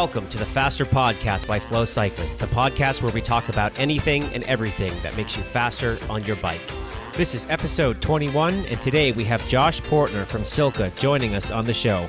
Welcome to the Faster Podcast by FLO Cycling, the podcast where we talk about anything and everything that makes you faster on your bike. This is episode 21, and today we have Josh Poertner from Silca joining us on the show.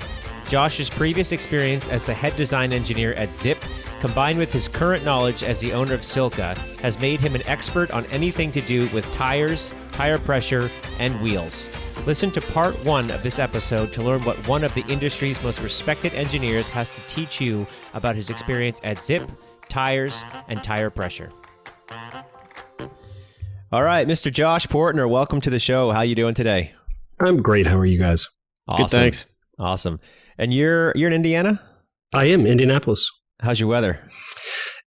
Josh's previous experience as the head design engineer at Zipp, combined with his current knowledge as the owner of Silca, has made him an expert on anything to do with tires, tire pressure, and wheels. Listen to part 1 of this episode to learn what one of the industry's most respected engineers has to teach you about his experience at Zipp, tires, and tire pressure. All right, Mr. Josh Poertner, welcome to the show. How you doing today? I'm great. How are you guys? Awesome. Good, thanks. Awesome. And you're in Indiana? I am, Indianapolis. How's your weather?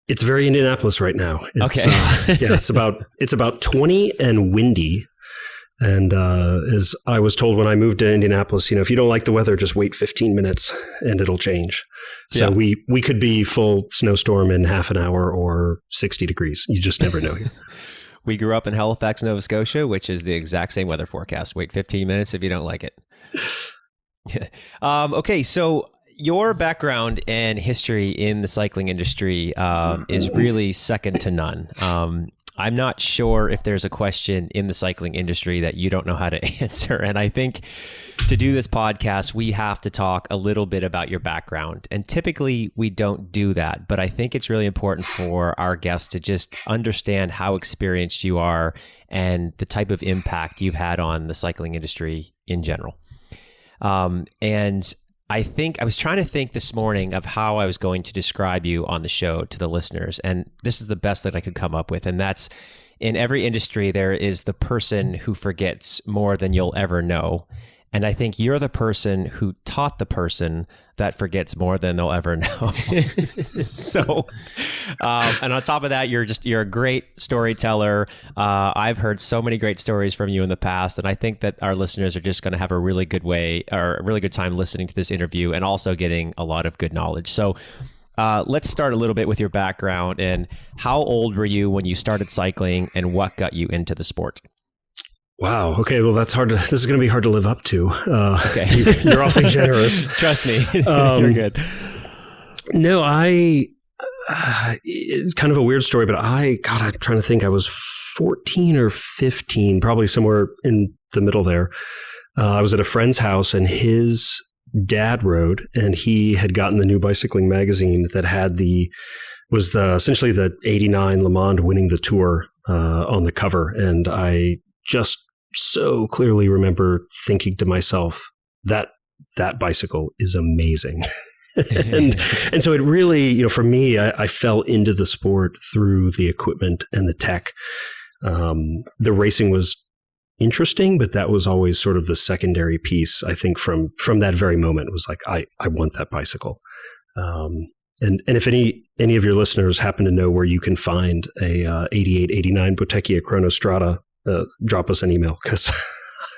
It's very Indianapolis right now. Okay. It's about 20 and windy. And as I was told when I moved to Indianapolis, if you don't like the weather, just wait 15 minutes and it'll change. So yeah. we could be full snowstorm in half an hour or 60 degrees. You just never know here. We grew up in Halifax, Nova Scotia, which is the exact same weather forecast. Wait 15 minutes if you don't like it. Okay, so your background and history in the cycling industry is really second to none. I'm not sure if there's a question in the cycling industry that you don't know how to answer. And I think to do this podcast, we have to talk a little bit about your background. And typically we don't do that, but I think it's really important for our guests to just understand how experienced you are and the type of impact you've had on the cycling industry in general. And I think I was trying to think this morning of how I was going to describe you on the show to the listeners. And this is the best that I could come up with. And that's, in every industry, there is the person who forgets more than you'll ever know. And I think you're the person who taught the person that forgets more than they'll ever know. So, and on top of that, you're a great storyteller. I've heard so many great stories from you in the past, and I think that our listeners are just going to have a really good time listening to this interview and also getting a lot of good knowledge. So, let's start a little bit with your background and how old were you when you started cycling, and what got you into the sport? Wow. Okay. Well, this is going to be hard to live up to. Okay. You're awfully generous. Trust me. You're good. No, it's kind of a weird story, but I'm trying to think. I was 14 or 15, probably somewhere in the middle there. I was at a friend's house and his dad rode, and he had gotten the new bicycling magazine that had essentially the 89 Le Mans winning the Tour on the cover. And I just so clearly remember thinking to myself that bicycle is amazing. and so it really, for me, I fell into the sport through the equipment and the tech. The racing was interesting, but that was always sort of the secondary piece. I think from that very moment, it was like, I want that bicycle. And if any of your listeners happen to know where you can find a 88, 89 Bottecchia Chronostrada, drop us an email, because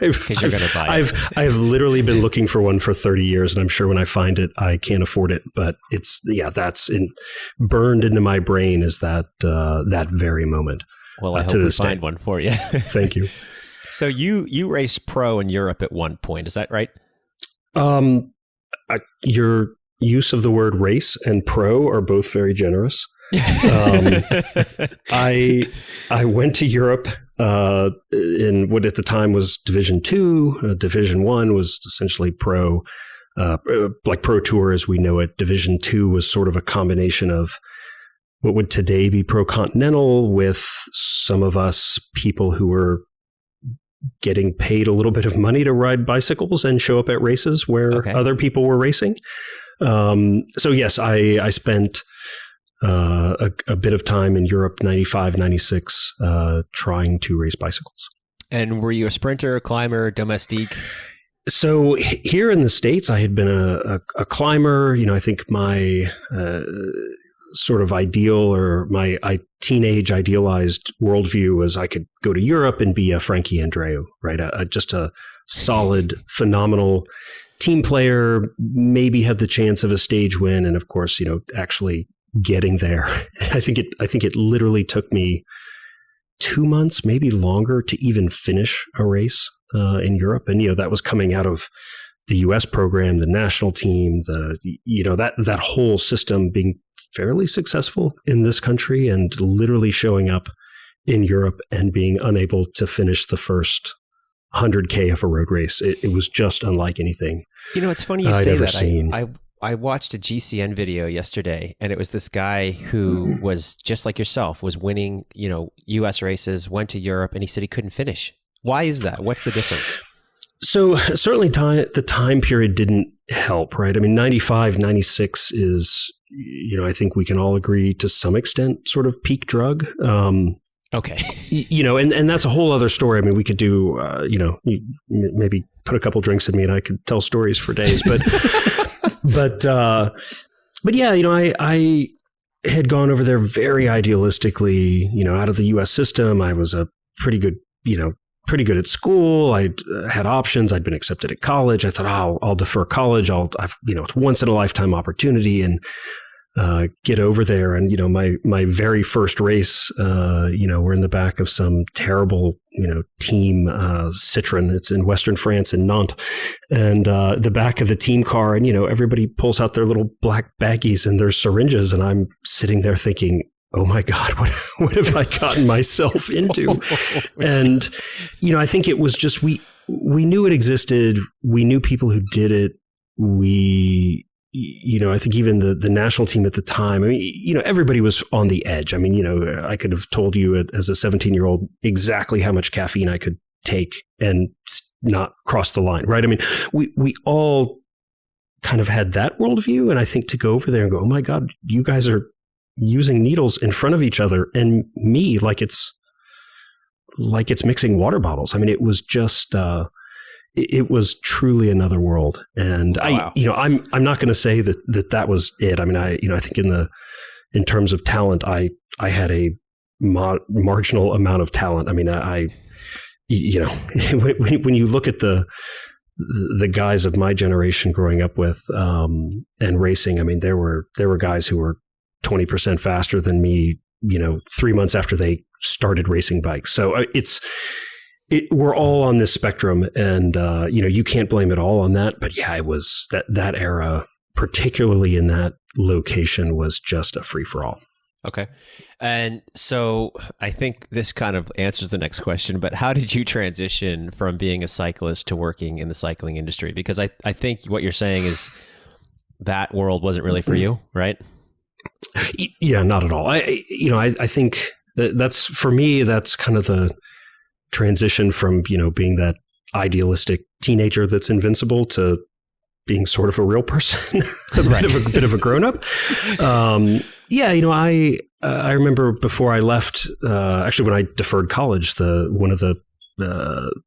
you're going to buy it. I've literally been looking for one for 30 years, and I'm sure when I find it, I can't afford it. But that's burned into my brain is that very moment. Well, I hope we find one for you. Thank you. So you raced pro in Europe at one point, is that right? Your use of the word race and pro are both very generous. I went to Europe in what at the time was Division 2. Division 1 was essentially pro, like Pro Tour as we know it. Division 2 was sort of a combination of what would today be Pro Continental, with some of us people who were getting paid a little bit of money to ride bicycles and show up at races where other people were racing. So yes, I spent a bit of time in Europe, 95, 96, trying to race bicycles. And were you a sprinter, climber, domestique? So here in the States, I had been a climber. I think my sort of ideal, or my teenage idealized worldview was I could go to Europe and be a Frankie Andreu, right? Just a solid, phenomenal team player, maybe had the chance of a stage win. And of course, actually getting there. I think it literally took me 2 months, maybe longer, to even finish a race in Europe. And, that was coming out of the U.S. program, the national team, that whole system being fairly successful in this country and literally showing up in Europe and being unable to finish the first 100K of a road race. It was just unlike anything. It's funny you say that. I watched a GCN video yesterday, and it was this guy who was just like yourself, was winning, U.S. races, went to Europe, and he said he couldn't finish. Why is that? What's the difference? So certainly the time period didn't help, right? I mean, 95, 96 is, I think we can all agree to some extent sort of peak drug. Okay. And that's a whole other story. I mean, we could do, maybe put a couple drinks in me and I could tell stories for days, but yeah, I had gone over there very idealistically, out of the U.S. system. I was a pretty good at school. I had options. I'd been accepted at college. I thought, I'll defer college. It's once in a lifetime opportunity and get over there. And, my very first race, we're in the back of some terrible, team, Citroën. It's in Western France in Nantes, and the back of the team car. And, everybody pulls out their little black baggies and their syringes. And I'm sitting there thinking, oh my God, what have I gotten myself into? And, I think it was just, we knew it existed. We knew people who did it. I think even the national team at the time, I mean, everybody was on the edge. I mean, I could have told you as a 17-year-old exactly how much caffeine I could take and not cross the line, right? I mean, we all kind of had that worldview. And I think to go over there and go, oh my God, you guys are using needles in front of each other and me like it's mixing water bottles. I mean, it was just it was truly another world. And wow. I'm not going to say that was it. I mean, I think in terms of talent, I had a marginal amount of talent. I mean, when you look at the guys of my generation growing up with and racing, I mean, there were guys who were 20% faster than me, 3 months after they started racing bikes. So we're all on this spectrum, and you can't blame it all on that. But yeah, it was that era, particularly in that location, was just a free for all. Okay. And so I think this kind of answers the next question, but how did you transition from being a cyclist to working in the cycling industry? Because I think what you're saying is that world wasn't really for you, right? Yeah, not at all. I think that's, for me, that's kind of the transition from, being that idealistic teenager that's invincible to being sort of a real person, a bit of a grown up. I remember before I left, actually when I deferred college, one of the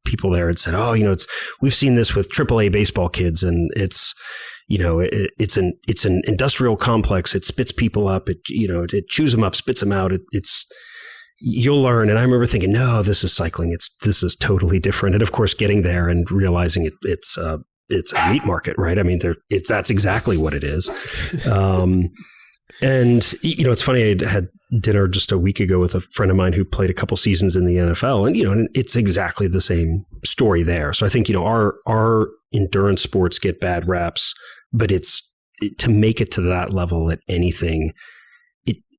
people there had said, we've seen this with AAA baseball kids, and it's an industrial complex. It spits people up. It chews them up, spits them out. You'll learn. And I remember thinking, no, this is cycling. This is totally different. And of course, getting there and realizing it's a meat market, right? I mean, that's exactly what it is. And it's funny. I had dinner just a week ago with a friend of mine who played a couple seasons in the NFL, and it's exactly the same story there. So I think our endurance sports get bad raps, but to make it to that level at anything,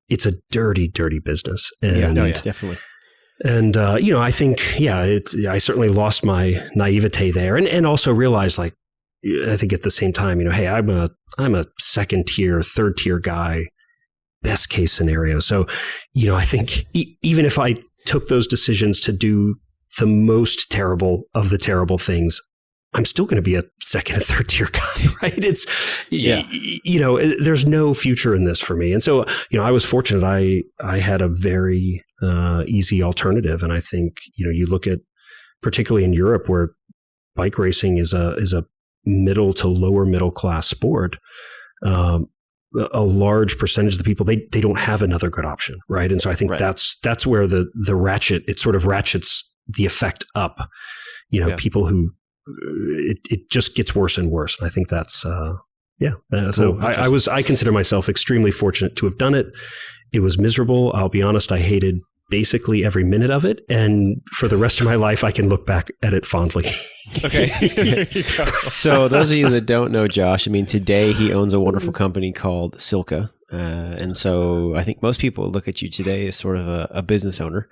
it's a dirty, dirty business. And, definitely. And, I think, I certainly lost my naivete there, and also realized, like, I think at the same time, hey, I'm a second tier, third tier guy, best case scenario. So, I think even if I took those decisions to do the most terrible of the terrible things, I'm still going to be a second and third tier guy, right? There's no future in this for me. And so, I was fortunate. I had a very easy alternative. And I think, you look at, particularly in Europe, where bike racing is a middle to lower middle class sport, a large percentage of the people, they don't have another good option, right? And so I think that's where the ratchet, it sort of ratchets the effect up. People who, it just gets worse and worse. And I think that's, so I consider myself extremely fortunate to have done it. It was miserable. I'll be honest. I hated basically every minute of it. And for the rest of my life, I can look back at it fondly. Okay. So those of you that don't know Josh, I mean, today he owns a wonderful company called Silca. And so I think most people look at you today as sort of a business owner.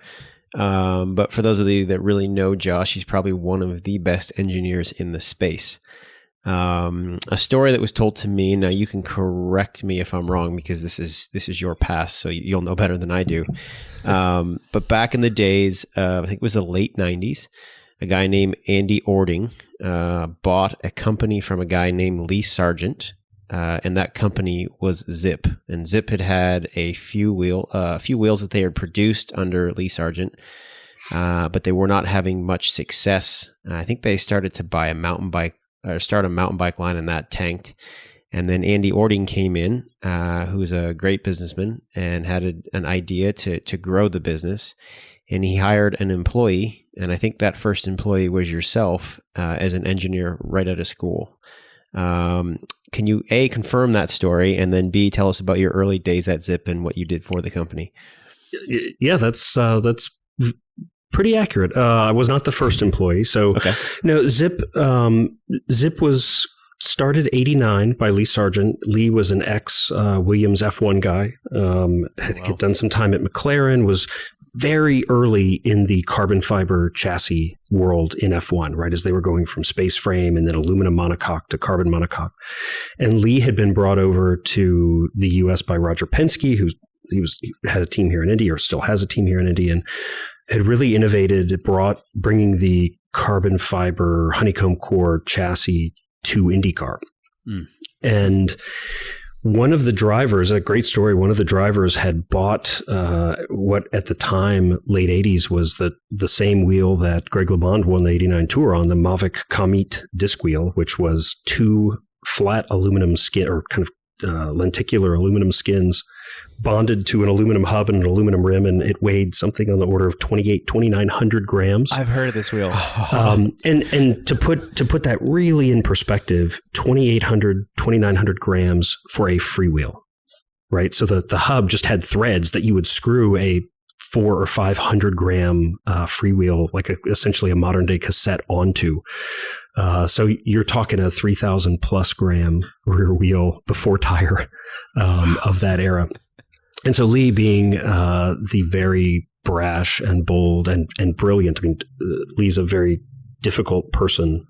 But for those of you that really know Josh, he's probably one of the best engineers in the space. A story that was told to me, now you can correct me if I'm wrong because this is your past, so you'll know better than I do. But back in the days, I think it was the late 90s, a guy named Andy Ording bought a company from a guy named Lee Sargent, and that company was Zipp. And Zipp had a few wheels that they had produced under Lee Sargent, but they were not having much success. I think they started to buy a mountain bike or start a mountain bike line, and that tanked. And then Andy Ording came in, who's a great businessman and had an idea to grow the business. And he hired an employee, and I think that first employee was yourself as an engineer right out of school. Can you A, confirm that story, and then B, tell us about your early days at Zipp and what you did for the company? Yeah, that's pretty accurate. I was not the first employee. So okay. No, Zipp was started 89 by Lee Sargent. Lee was an ex-Williams F1 guy. I think had done some time at McLaren, was very early in the carbon fiber chassis world in F1, right? As they were going from space frame and then aluminum monocoque to carbon monocoque. And Lee had been brought over to the US by Roger Penske, who had a team here in Indy, or still has a team here in Indy, and had really innovated, bringing the carbon fiber honeycomb core chassis to IndyCar. And one of the drivers, a great story, one of the drivers had bought what at the time, late 80s, was the same wheel that Greg LeBond won the 89 Tour on, the Mavic Comet disc wheel, which was two flat aluminum skin, or kind of lenticular aluminum skins, bonded to an aluminum hub and an aluminum rim, and it weighed something on the order of 2,900 grams. I've heard of this wheel. And to put that really in perspective, 2,900 grams for a freewheel, right? So the hub just had threads that you would screw a 400 or 500 gram freewheel, like essentially a modern day cassette, onto. So you're talking a 3,000 plus gram rear wheel before tire of that era. And so Lee, being the very brash and bold and brilliant, I mean, Lee's a very difficult person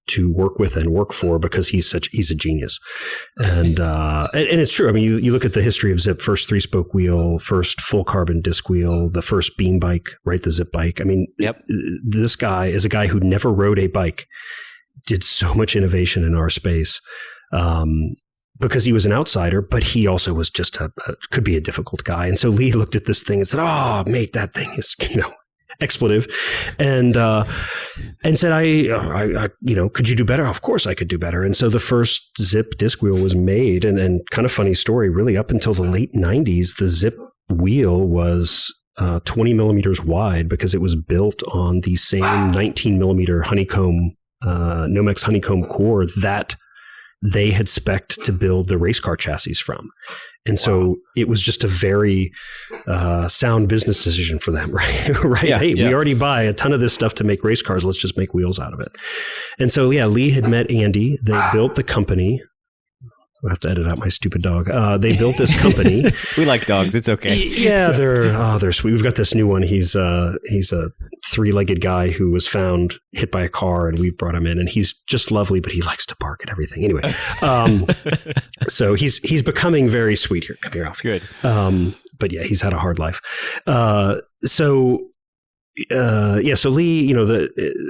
to work with and work for because he's a genius. And it's true. I mean, you look at the history of Zipp, first 3-spoke wheel, first full carbon disc wheel, the first beam bike, right? The Zipp bike. I mean, yep. This guy is a guy who never rode a bike, did so much innovation in our space. Because he was an outsider, but he also was just could be a difficult guy. And so Lee looked at this thing and said, "Oh, mate, that thing is, expletive," and said, "I could you do better?" Of course I could do better. And so the first Zipp disc wheel was made, and kind of funny story, really up until the late 90s, the Zipp wheel was 20 millimeters wide because it was built on the same 19 millimeter honeycomb, Nomex honeycomb core that they had spec'd to build the race car chassis from. And so it was just a very sound business decision for them, right? Right. Yeah, hey, we already buy a ton of this stuff to make race cars. Let's just make wheels out of it. And so, Lee had met Andy. They built the company. I have to edit out my stupid dog. They built this company. We like dogs. It's okay. Yeah, they're sweet. We've got this new one. He's a 3-legged guy who was found hit by a car, and we brought him in, and he's just lovely, but he likes to bark at everything. Anyway, so he's becoming very sweet here. Come here, Alfie. Good. But yeah, he's had a hard life. So Lee,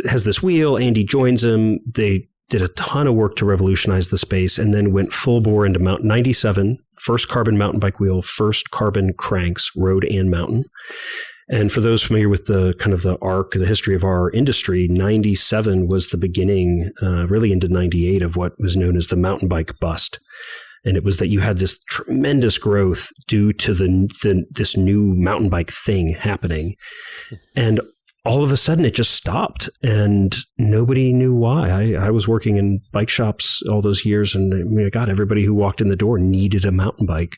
has this wheel. Andy joins him. They did a ton of work to revolutionize the space, and then went full bore into Mountain 97, first carbon mountain bike wheel, first carbon cranks, road and mountain. And for those familiar with the kind of the history of our industry, 97 was the beginning, really into 98, of what was known as the mountain bike bust. And it was that you had this tremendous growth due to this new mountain bike thing happening. And all of a sudden it just stopped, and nobody knew why. I was working in bike shops all those years, and God, everybody who walked in the door needed a mountain bike.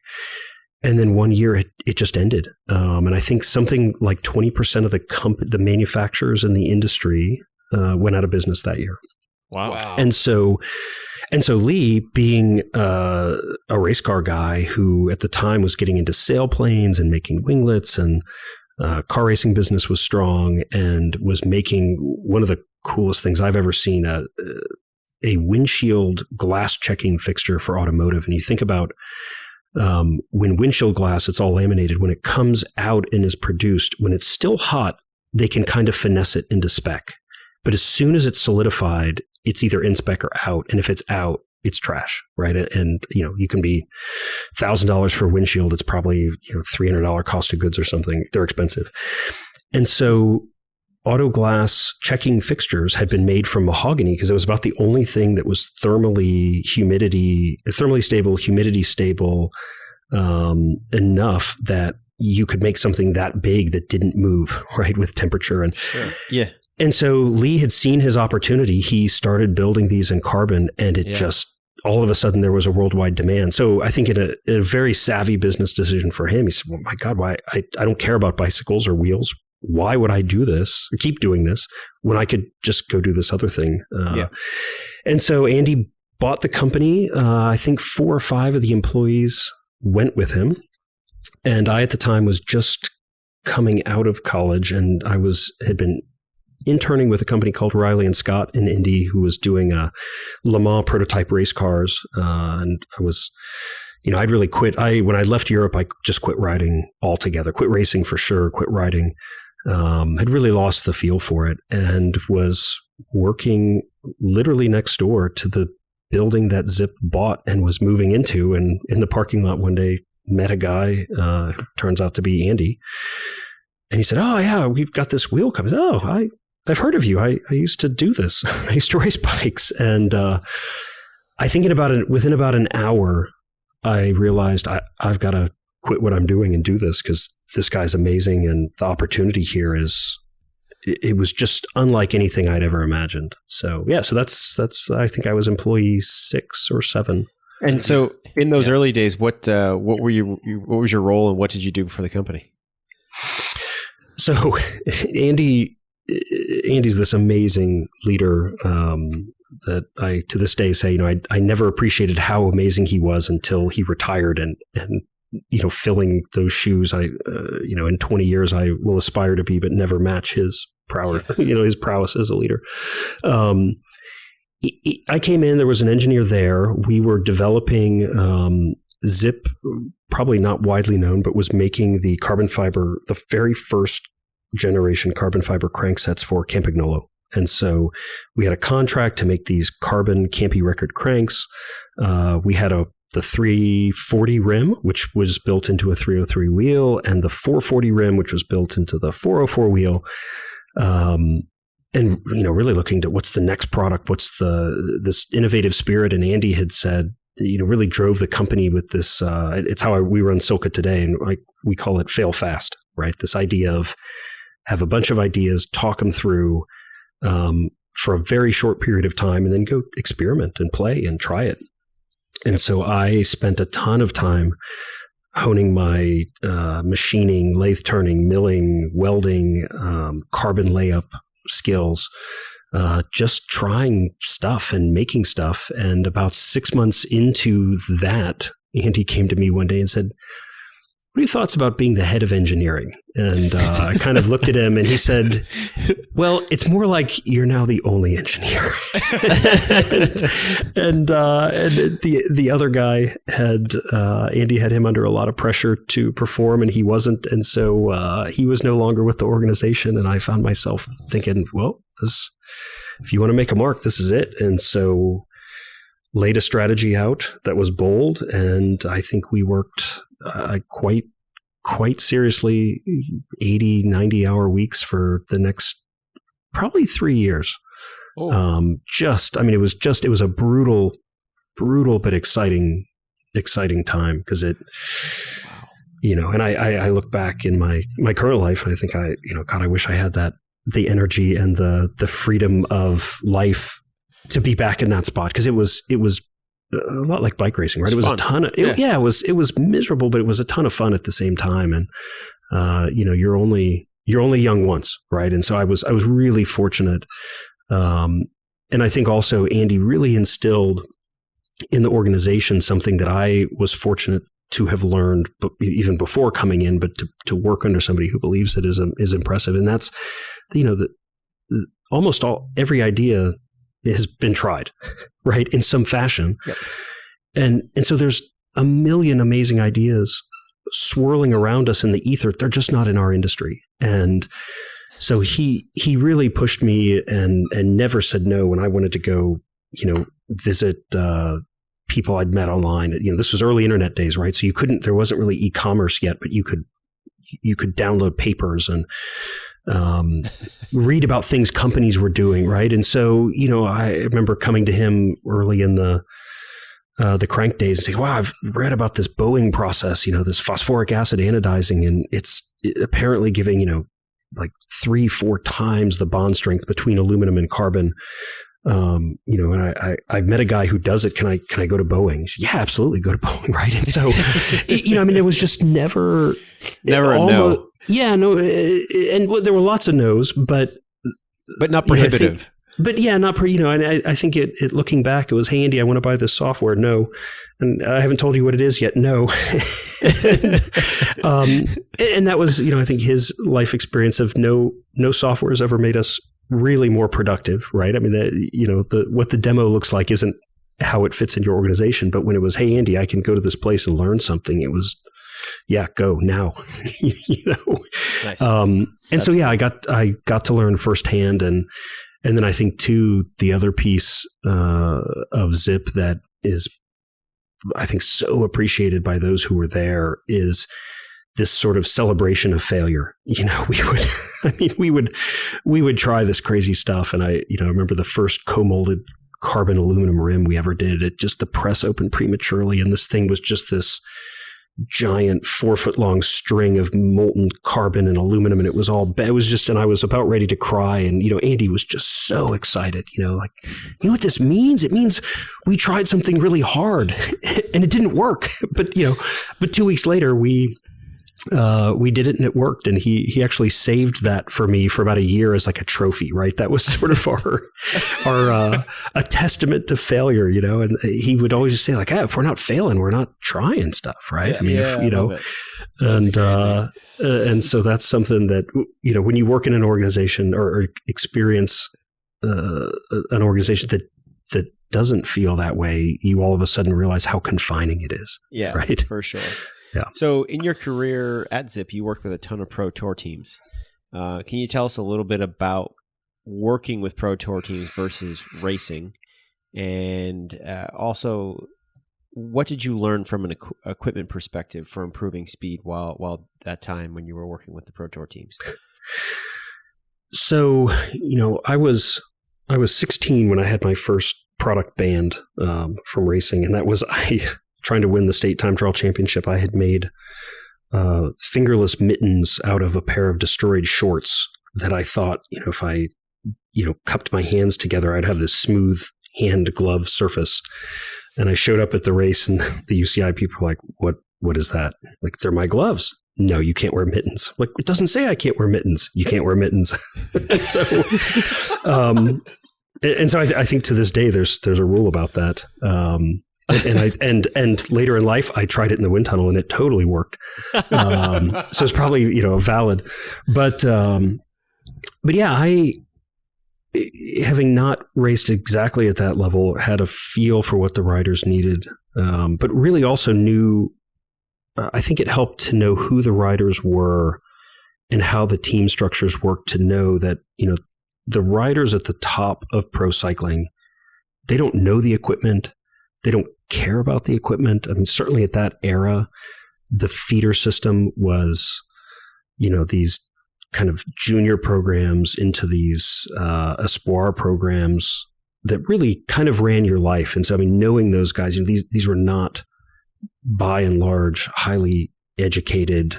And then one year it just ended. And I think something like 20% of the manufacturers in the industry went out of business that year. Wow. And so Lee, being a race car guy who at the time was getting into sailplanes and making winglets, and car racing business was strong, and was making one of the coolest things I've ever seen, a windshield glass checking fixture for automotive. And you think about when windshield glass, it's all laminated. When it comes out and is produced, when it's still hot, they can kind of finesse it into spec. But as soon as it's solidified, it's either in spec or out. And if it's out, it's trash, right? And you can be $1,000 for a windshield. It's probably $300 cost of goods or something. They're expensive. And so auto glass checking fixtures had been made from mahogany because it was about the only thing that was thermally stable, humidity stable enough that you could make something that big that didn't move, right, with temperature. And sure. Yeah. And so Lee had seen his opportunity. He started building these in carbon, and it just, all of a sudden there was a worldwide demand. So I think in a very savvy business decision for him, he said, well, my God, why I don't care about bicycles or wheels. Why would I do this or keep doing this when I could just go do this other thing? And so Andy bought the company. I think 4 or 5 of the employees went with him. And I, at the time, was just coming out of college, and I had been interning with a company called Riley and Scott in Indy, who was doing Le Mans prototype race cars. And I was, I'd really quit. When I left Europe, I just quit riding altogether, quit racing for sure, quit riding. Had really lost the feel for it, and was working literally next door to the building that Zipp bought and was moving into. And in the parking lot one day, met a guy who turns out to be Andy. And he said, oh, yeah, we've got this wheel company. Oh, I've heard of you. I used to do this. I used to race bikes. And I think within about an hour, I realized I've got to quit what I'm doing and do this, because this guy's amazing, and the opportunity here it was just unlike anything I'd ever imagined. So so that's I think I was employee 6 or 7. And so in those early days, what was your role, and what did you do for the company? So Andy's this amazing leader that I to this day say, I never appreciated how amazing he was until he retired, and filling those shoes, in 20 years I will aspire to be, but never match his his prowess as a leader. I came in, there was an engineer there. We were developing Zipp, probably not widely known, but was making the carbon fiber, the very first generation carbon fiber cranksets for Campagnolo. And so we had a contract to make these carbon Campy record cranks. We had the 340 rim, which was built into a 303 wheel, and the 440 rim, which was built into the 404 wheel. And really looking to what's the next product, what's this innovative spirit. And Andy had said, really drove the company with this. It's how we run Silca today, and we call it fail fast, right? This idea of have a bunch of ideas, talk them through for a very short period of time, and then go experiment and play and try it. And so I spent a ton of time honing my machining, lathe turning, milling, welding, carbon layup skills, just trying stuff and making stuff. And about 6 months into that, Andy came to me one day and said, what are your thoughts about being the head of engineering? And I kind of looked at him, and he said, well, it's more like you're now the only engineer. and the other guy Andy had him under a lot of pressure to perform, and he wasn't. And so he was no longer with the organization. And I found myself thinking, well, if you want to make a mark, this is it. And so laid a strategy out that was bold. And I think we worked quite seriously, 80, 90-hour weeks for the next probably 3 years. Oh. It was a brutal but exciting time, because it, and I look back in my current life, and I think God, I wish I had the energy and the freedom of life to be back in that spot, because it was a lot like bike racing, right? It was fun. a ton of, it was miserable, but it was a ton of fun at the same time. And, you're only young once, right? And so I was really fortunate. And I think also Andy really instilled in the organization something that I was fortunate to have learned even before coming in, but to work under somebody who believes it is impressive. And that's, almost every idea has been tried, right, in some fashion. Yep. And so there's a million amazing ideas swirling around us in the ether. They're just not in our industry. And so he really pushed me and never said no when I wanted to go, visit people I'd met online. This was early internet days, right? So there wasn't really e-commerce yet, but you could download papers and read about things companies were doing, right? And so, I remember coming to him early in the crank days and saying, wow, I've read about this Boeing process, this phosphoric acid anodizing, and it's apparently giving, like 3-4 times the bond strength between aluminum and carbon. And I met a guy who does it. Can I go to Boeing? Said, yeah, absolutely. Go to Boeing. Right. And so, it was just never a no. Yeah, no. And there were lots of no's, but not prohibitive. Not and I think it looking back, it was, hey, Andy, I want to buy this software. No. And I haven't told you what it is yet. No. And that was, I think his life experience of no software has ever made us really more productive, right? I mean, what the demo looks like isn't how it fits in your organization. But when it was, hey, Andy, I can go to this place and learn something, it was, yeah, go now. Nice. And so, yeah, I got to learn firsthand. And then I think too, the other piece of Zipp that is, I think, so appreciated by those who were there is this sort of celebration of failure. We would try this crazy stuff. And I remember the first co-molded carbon aluminum rim we ever did. The press opened prematurely, and this thing was just this giant 4-foot long string of molten carbon and aluminum. And and I was about ready to cry. And, Andy was just so excited, like, what this means? It means we tried something really hard and it didn't work. But 2 weeks later, we did it and it worked. And he actually saved that for me for about a year as like a trophy, right? That was sort of our a testament to failure, and he would always just say like, if we're not failing, we're not trying stuff, right? And so that's something that, when you work in an organization or experience an organization that doesn't feel that way, you all of a sudden realize how confining it is. Yeah, right? For sure. Yeah. So in your career at Zipp, you worked with a ton of Pro Tour teams. Can you tell us a little bit about working with Pro Tour teams versus racing? And also, what did you learn from an equipment perspective for improving speed while that time when you were working with the Pro Tour teams? So, I was 16 when I had my first product banned from racing, and that was trying to win the state time trial championship. I had made fingerless mittens out of a pair of destroyed shorts that I thought, if I, cupped my hands together, I'd have this smooth hand glove surface. And I showed up at the race, and the UCI people were like, what is that? Like, they're my gloves. No, you can't wear mittens. Like, it doesn't say I can't wear mittens. You can't wear mittens. And so I think to this day, there's a rule about that. And later in life, I tried it in the wind tunnel and it totally worked. So it's probably, valid, but yeah, I, having not raced exactly at that level, had a feel for what the riders needed. But really also knew, I think it helped to know who the riders were and how the team structures work, to know that, the riders at the top of pro cycling, they don't know the equipment. They don't care about the equipment. I mean, certainly at that era, the feeder system was, these kind of junior programs into these espoir programs that really kind of ran your life. And so, I mean, knowing those guys, these were not, by and large, highly educated,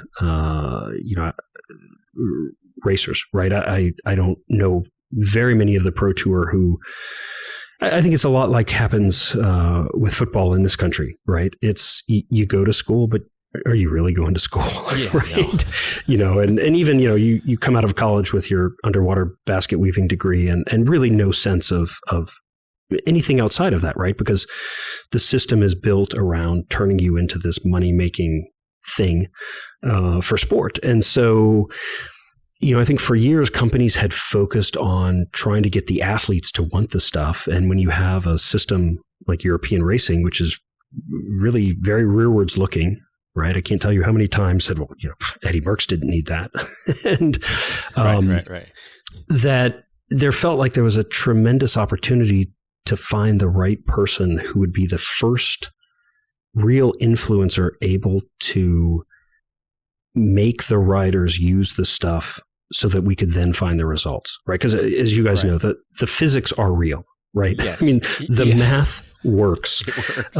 racers, right? I don't know very many of the Pro Tour who I think it's a lot like happens with football in this country, right? It's you go to school, but are you really going to school? Yeah, right? No. And even, you come out of college with your underwater basket weaving degree and really no sense of anything outside of that, right? Because the system is built around turning you into this money-making thing for sport. And so, I think for years, companies had focused on trying to get the athletes to want the stuff. And when you have a system like European racing, which is really very rearwards looking, right? I can't tell you how many times said, well, Eddie Merckx didn't need that. And right. That there felt like there was a tremendous opportunity to find the right person who would be the first real influencer able to make the riders use the stuff so that we could then find the results, right? Because as you guys know, the physics are real, right? Yes. I mean, the math works. It works.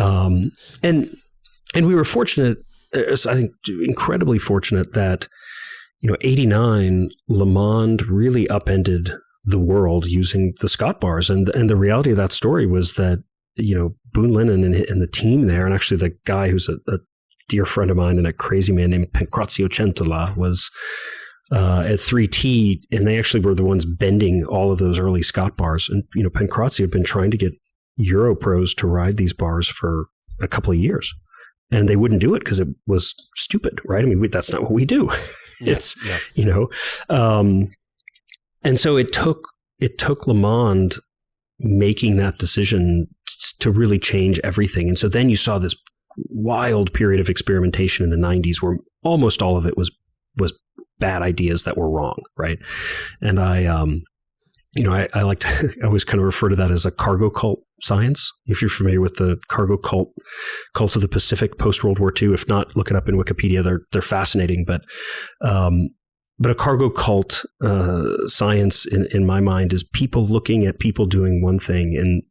And we were fortunate, I think incredibly fortunate that, 89, Le Mans really upended the world using the Scott bars. And the reality of that story was that, Boone Lennon and the team there, and actually the guy who's a dear friend of mine and a crazy man named Pancrazio Centola was at 3T, and they actually were the ones bending all of those early Scott bars. And, Pancrazio had been trying to get Euro pros to ride these bars for a couple of years. And they wouldn't do it because it was stupid, right? I mean, that's not what we do. It's, and so it took Le Mans making that decision to really change everything. And so then you saw this wild period of experimentation in the 90s where almost all of it was bad ideas that were wrong, right? And I like to, I always kind of refer to that as a cargo cult science. If you're familiar with the cargo cults of the Pacific post-World War II, if not, look it up in Wikipedia. They're fascinating. But a cargo cult science in my mind is people looking at people doing one thing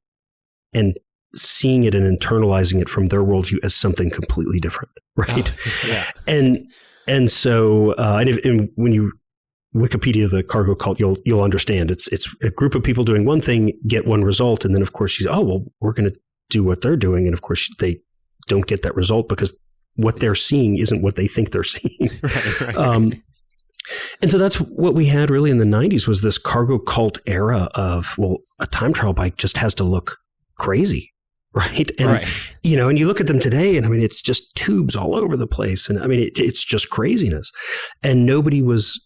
and seeing it and internalizing it from their worldview as something completely different, right? Oh, yeah. And so and when you Wikipedia the cargo cult, you'll understand it's a group of people doing one thing, get one result, and then of course we're going to do what they're doing, and of course they don't get that result because what they're seeing isn't what they think they're seeing. Right. And so that's what we had really in the 90s was this cargo cult era of, well, a time trial bike just has to look crazy. Right. And, and you look at them today and I mean, it's just tubes all over the place. And I mean, it's just craziness. And nobody was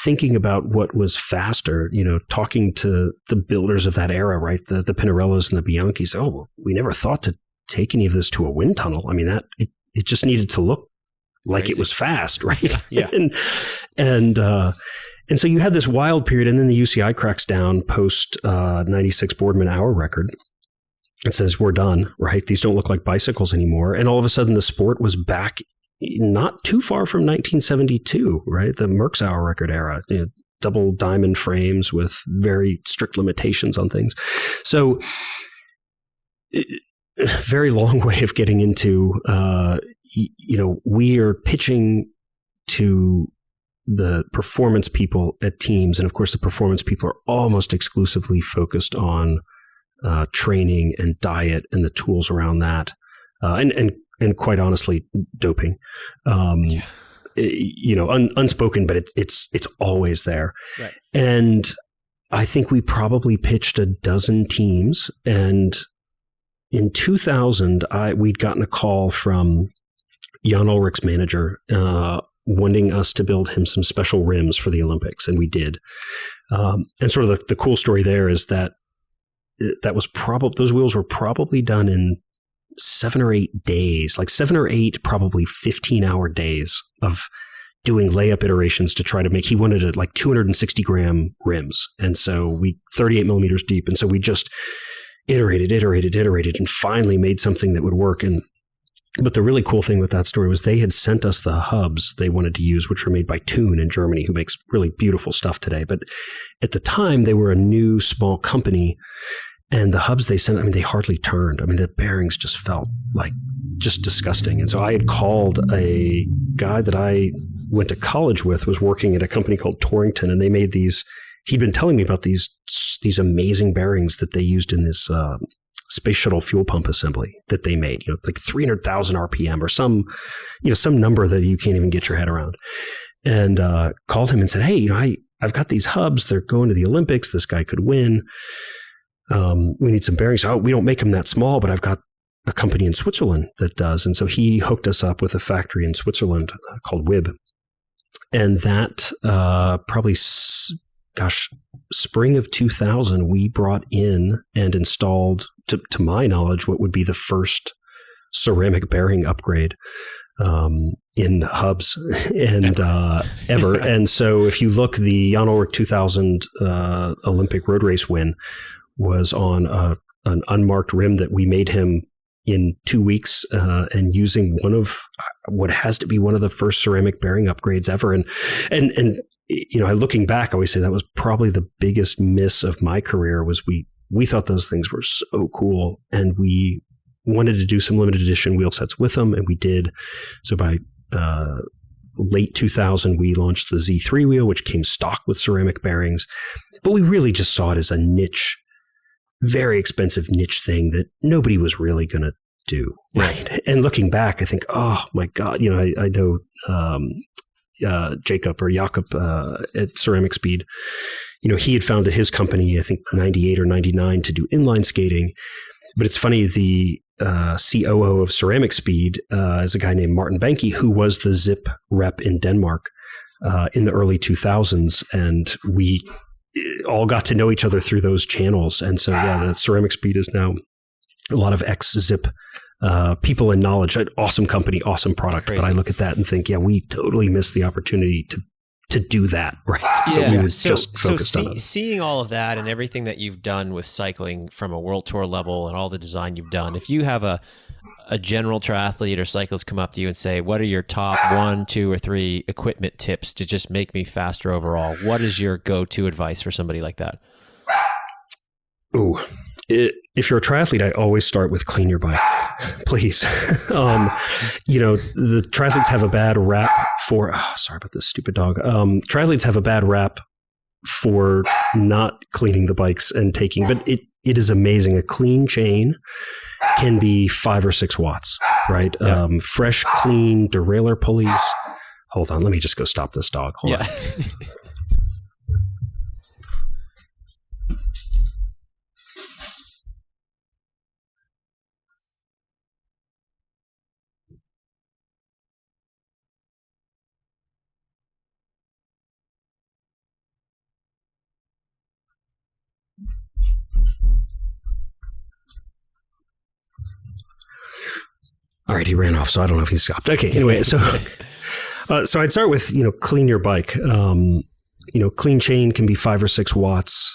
thinking about what was faster, talking to the builders of that era, right? The Pinarellos and the Bianchis. Oh, well, we never thought to take any of this to a wind tunnel. I mean, it just needed to look like it was fast. Right. Yeah. And so you had this wild period and then the UCI cracks down post 96 Boardman hour record. It says, we're done, right? These don't look like bicycles anymore. And all of a sudden the sport was back not too far from 1972, right? The Merckx hour record era, double diamond frames with very strict limitations on things. So very long way of getting into, we are pitching to the performance people at teams. And of course, the performance people are almost exclusively focused on training and diet and the tools around that. And quite honestly, doping, unspoken, but it's always there. Right. And I think we probably pitched a dozen teams. And in 2000, we'd gotten a call from Jan Ulrich's manager, wanting us to build him some special rims for the Olympics. And we did. And sort of the cool story there is that was those wheels were probably done in 7 or 8 days, like 7 or 8, probably 15-hour days of doing layup iterations to try to make, he wanted it like 260 gram rims. And so 38 millimeters deep. And so we just iterated and finally made something that would work. But the really cool thing with that story was they had sent us the hubs they wanted to use, which were made by Thun in Germany, who makes really beautiful stuff today. But at the time, they were a new small company. And the hubs they sent, I mean, they hardly turned. I mean, the bearings just felt like just disgusting. And so I had called a guy that I went to college with, was working at a company called Torrington, and they made these he'd been telling me about these amazing bearings that they used in this space shuttle fuel pump assembly that they made, like 300,000 RPM or some number that you can't even get your head around. And called him and said, hey, I've got these hubs. They're going to the Olympics. This guy could win. We need some bearings. Oh, we don't make them that small, but I've got a company in Switzerland that does. And so he hooked us up with a factory in Switzerland called WIB. And that spring of 2000, we brought in and installed, to my knowledge, what would be the first ceramic bearing upgrade in hubs and ever. And so if you look, the Jan Ullrich 2000 Olympic road race win was on an unmarked rim that we made him in 2 weeks, and using one of what has to be one of the first ceramic bearing upgrades ever. And looking back, I always say that was probably the biggest miss of my career. Was we thought those things were so cool, and we wanted to do some limited edition wheel sets with them, and we did. So by late 2000, we launched the Z3 wheel, which came stock with ceramic bearings, but we really just saw it as a niche, very expensive niche thing that nobody was really going to do. Right. And looking back, I think, oh my God, I know Jacob at Ceramic Speed, he had founded his company, I think 98 or 99, to do inline skating. But it's funny, the COO of Ceramic Speed is a guy named Martin Benke, who was the Zipp rep in Denmark in the early 2000s. And we all got to know each other through those channels. And so, the Ceramic Speed is now a lot of ex-Zipp people in knowledge. An awesome company, awesome product. Crazy. But I look at that and think, we totally missed the opportunity to do that, right? Yeah. We were just focused on it. Seeing all of that and everything that you've done with cycling from a world tour level and all the design you've done, if you have a general triathlete or cyclist come up to you and say, what are your top 1, 2, or 3 equipment tips to just make me faster overall? What is your go-to advice for somebody like that? Ooh, if you're a triathlete, I always start with clean your bike, please. The triathletes have a bad rap for, sorry about this stupid dog. Triathletes have a bad rap for not cleaning the bikes and taking, but it is amazing. A clean chain can be 5 or 6 watts, right? Yeah. Fresh, clean derailleur pulleys. Hold on, let me just go stop this dog. Hold on. All right, he ran off, so I don't know if he stopped. Okay, anyway, so I'd start with, clean your bike. Clean chain can be 5 or 6 watts.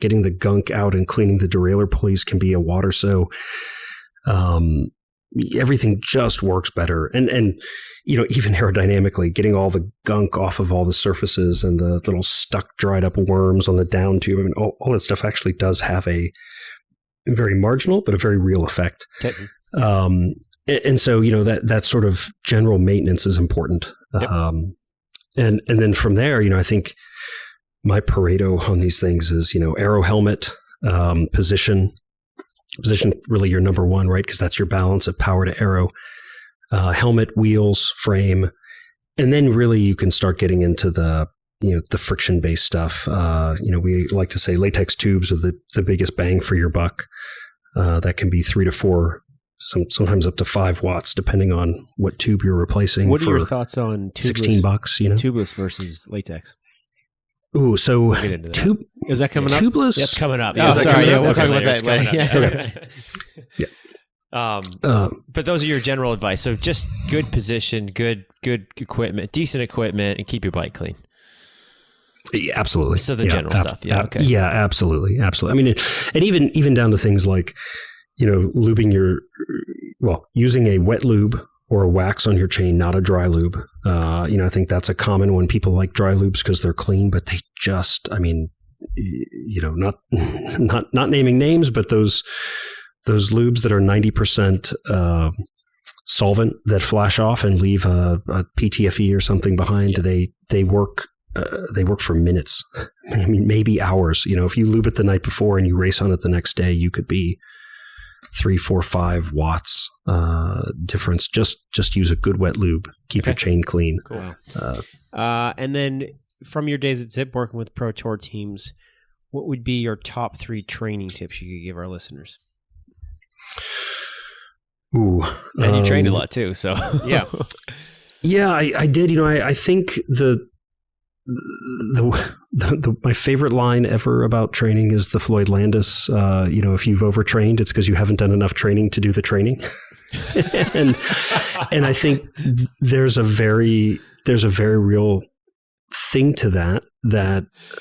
Getting the gunk out and cleaning the derailleur pulleys can be a watt or so. Everything just works better. And even aerodynamically, getting all the gunk off of all the surfaces and the little stuck, dried up worms on the down tube. I mean, all that stuff actually does have a very marginal, but a very real effect. Okay. And so, that sort of general maintenance is important. Yep. And then from there, I think my Pareto on these things is, aero helmet, position really your number one, right? Because that's your balance of power to aero, helmet, wheels, frame. And then really you can start getting into the friction based stuff. We like to say latex tubes are the biggest bang for your buck. That can be 3 to 4, sometimes up to 5 watts, depending on what tube you're replacing. What are your thoughts on tubeless, $16? Tubeless versus latex. Ooh, so is that coming up? Tubeless? That's coming up. Oh, sorry. Yeah, we'll talk about that later. Yeah. But those are your general advice. So just good position, good equipment, decent equipment, and keep your bike clean. Yeah, absolutely. So the general stuff. Yeah. Okay. Yeah, absolutely. I mean, and even down to things like, lubing using a wet lube or a wax on your chain, not a dry lube. I think that's a common one. People like dry lubes because they're clean, but they just, not naming names, but those lubes that are 90% solvent that flash off and leave a PTFE or something behind, they work for minutes. I mean, maybe hours. If you lube it the night before and you race on it the next day, you could be 3, 4, 5 watts difference. Just use a good wet lube. Keep your chain clean. Cool. And then from your days at Zipp working with Pro Tour teams, what would be your top 3 training tips you could give our listeners? Ooh, and you trained a lot too, so yeah. Yeah, I did. I think my favorite line ever about training is the Floyd Landis. If you've overtrained, it's because you haven't done enough training to do the training. and I think there's a very real thing to that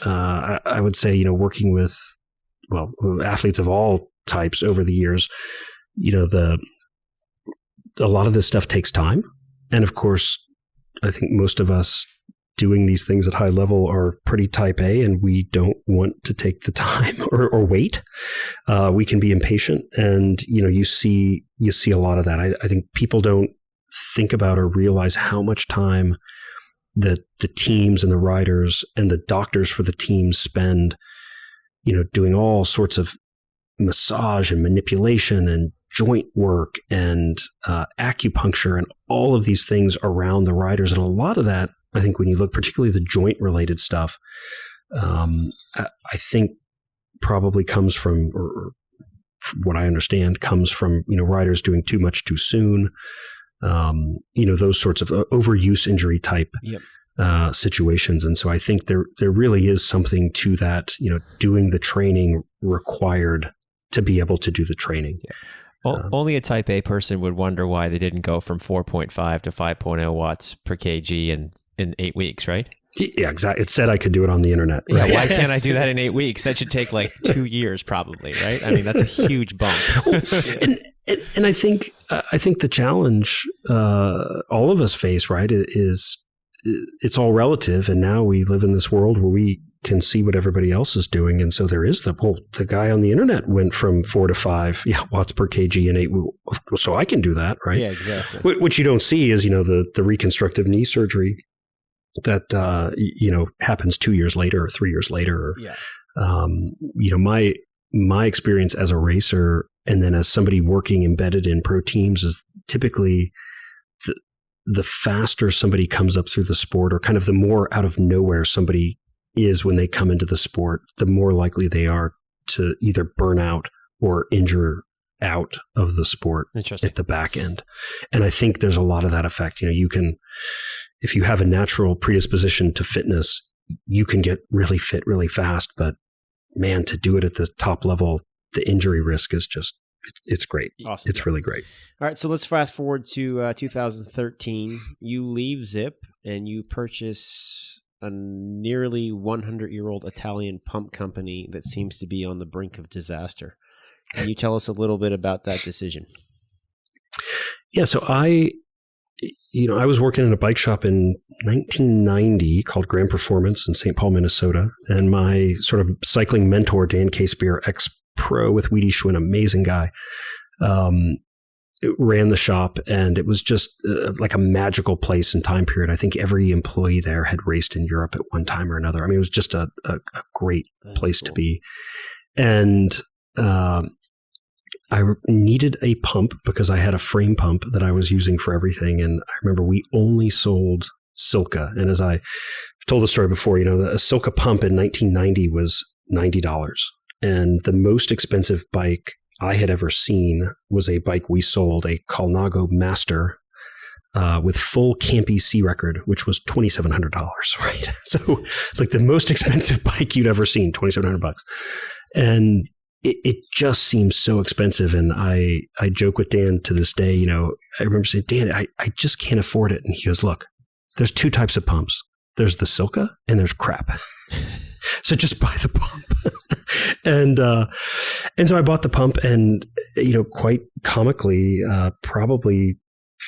I would say, working with athletes of all types over the years, a lot of this stuff takes time. And of course, I think most of us doing these things at high level are pretty type A, and we don't want to take the time or wait. We can be impatient, and you see a lot of that. I think people don't think about or realize how much time that the teams and the riders and the doctors for the teams spend, doing all sorts of massage and manipulation and joint work and acupuncture and all of these things around the riders. And a lot of that, I think when you look particularly the joint related stuff, I think probably comes from, or what I understand, comes from, riders doing too much too soon, those sorts of overuse injury type situations. And so I think there really is something to that, doing the training required to be able to do the training. Yeah. Only a type A person would wonder why they didn't go from 4.5 to 5.0 watts per kg in 8 weeks, right? Yeah, exactly. It said I could do it on the internet. Right? Yeah, why can't I do that in 8 weeks? That should take like 2 years probably, right? I mean, that's a huge bump. And I think the challenge all of us face, right, is it's all relative. And now we live in this world where we can see what everybody else is doing. And so there is the guy on the internet went from 4 to 5 watts per kg in 8. So I can do that, right? Yeah, exactly. What you don't see is, the reconstructive knee surgery that, happens 2 years later or 3 years later. My experience as a racer and then as somebody working embedded in pro teams is typically the faster somebody comes up through the sport, or kind of the more out of nowhere somebody is when they come into the sport, the more likely they are to either burn out or injure out of the sport at the back end. And I think there's a lot of that effect. You can, if you have a natural predisposition to fitness, you can get really fit really fast, but man, to do it at the top level, the injury risk is just, it's great. Awesome. It's really great. All right. So let's fast forward to 2013. You leave Zipp and you purchase a nearly 100-year-old Italian pump company that seems to be on the brink of disaster. Can you tell us a little bit about that decision? Yeah. So I was working in a bike shop in 1990 called Grand Performance in St. Paul, Minnesota. And my sort of cycling mentor, Dan Casebeer, ex-pro with Weedy Schwinn, amazing guy, ran the shop. And it was just like a magical place and time period. I think every employee there had raced in Europe at one time or another. I mean, it was just a great place to be. And I needed a pump because I had a frame pump that I was using for everything. And I remember we only sold Silca. And as I told the story before, a Silca pump in 1990 was $90. And the most expensive bike I had ever seen was a bike we sold, a Colnago Master with full Campy C record, which was $2,700, right? So it's like the most expensive bike you'd ever seen, $2,700. And it just seems so expensive. And I joke with Dan to this day, I remember saying, Dan, I just can't afford it. And he goes, look, there's 2 types of pumps. There's the Silca and there's crap. So just buy the pump. And so I bought the pump, and, quite comically, probably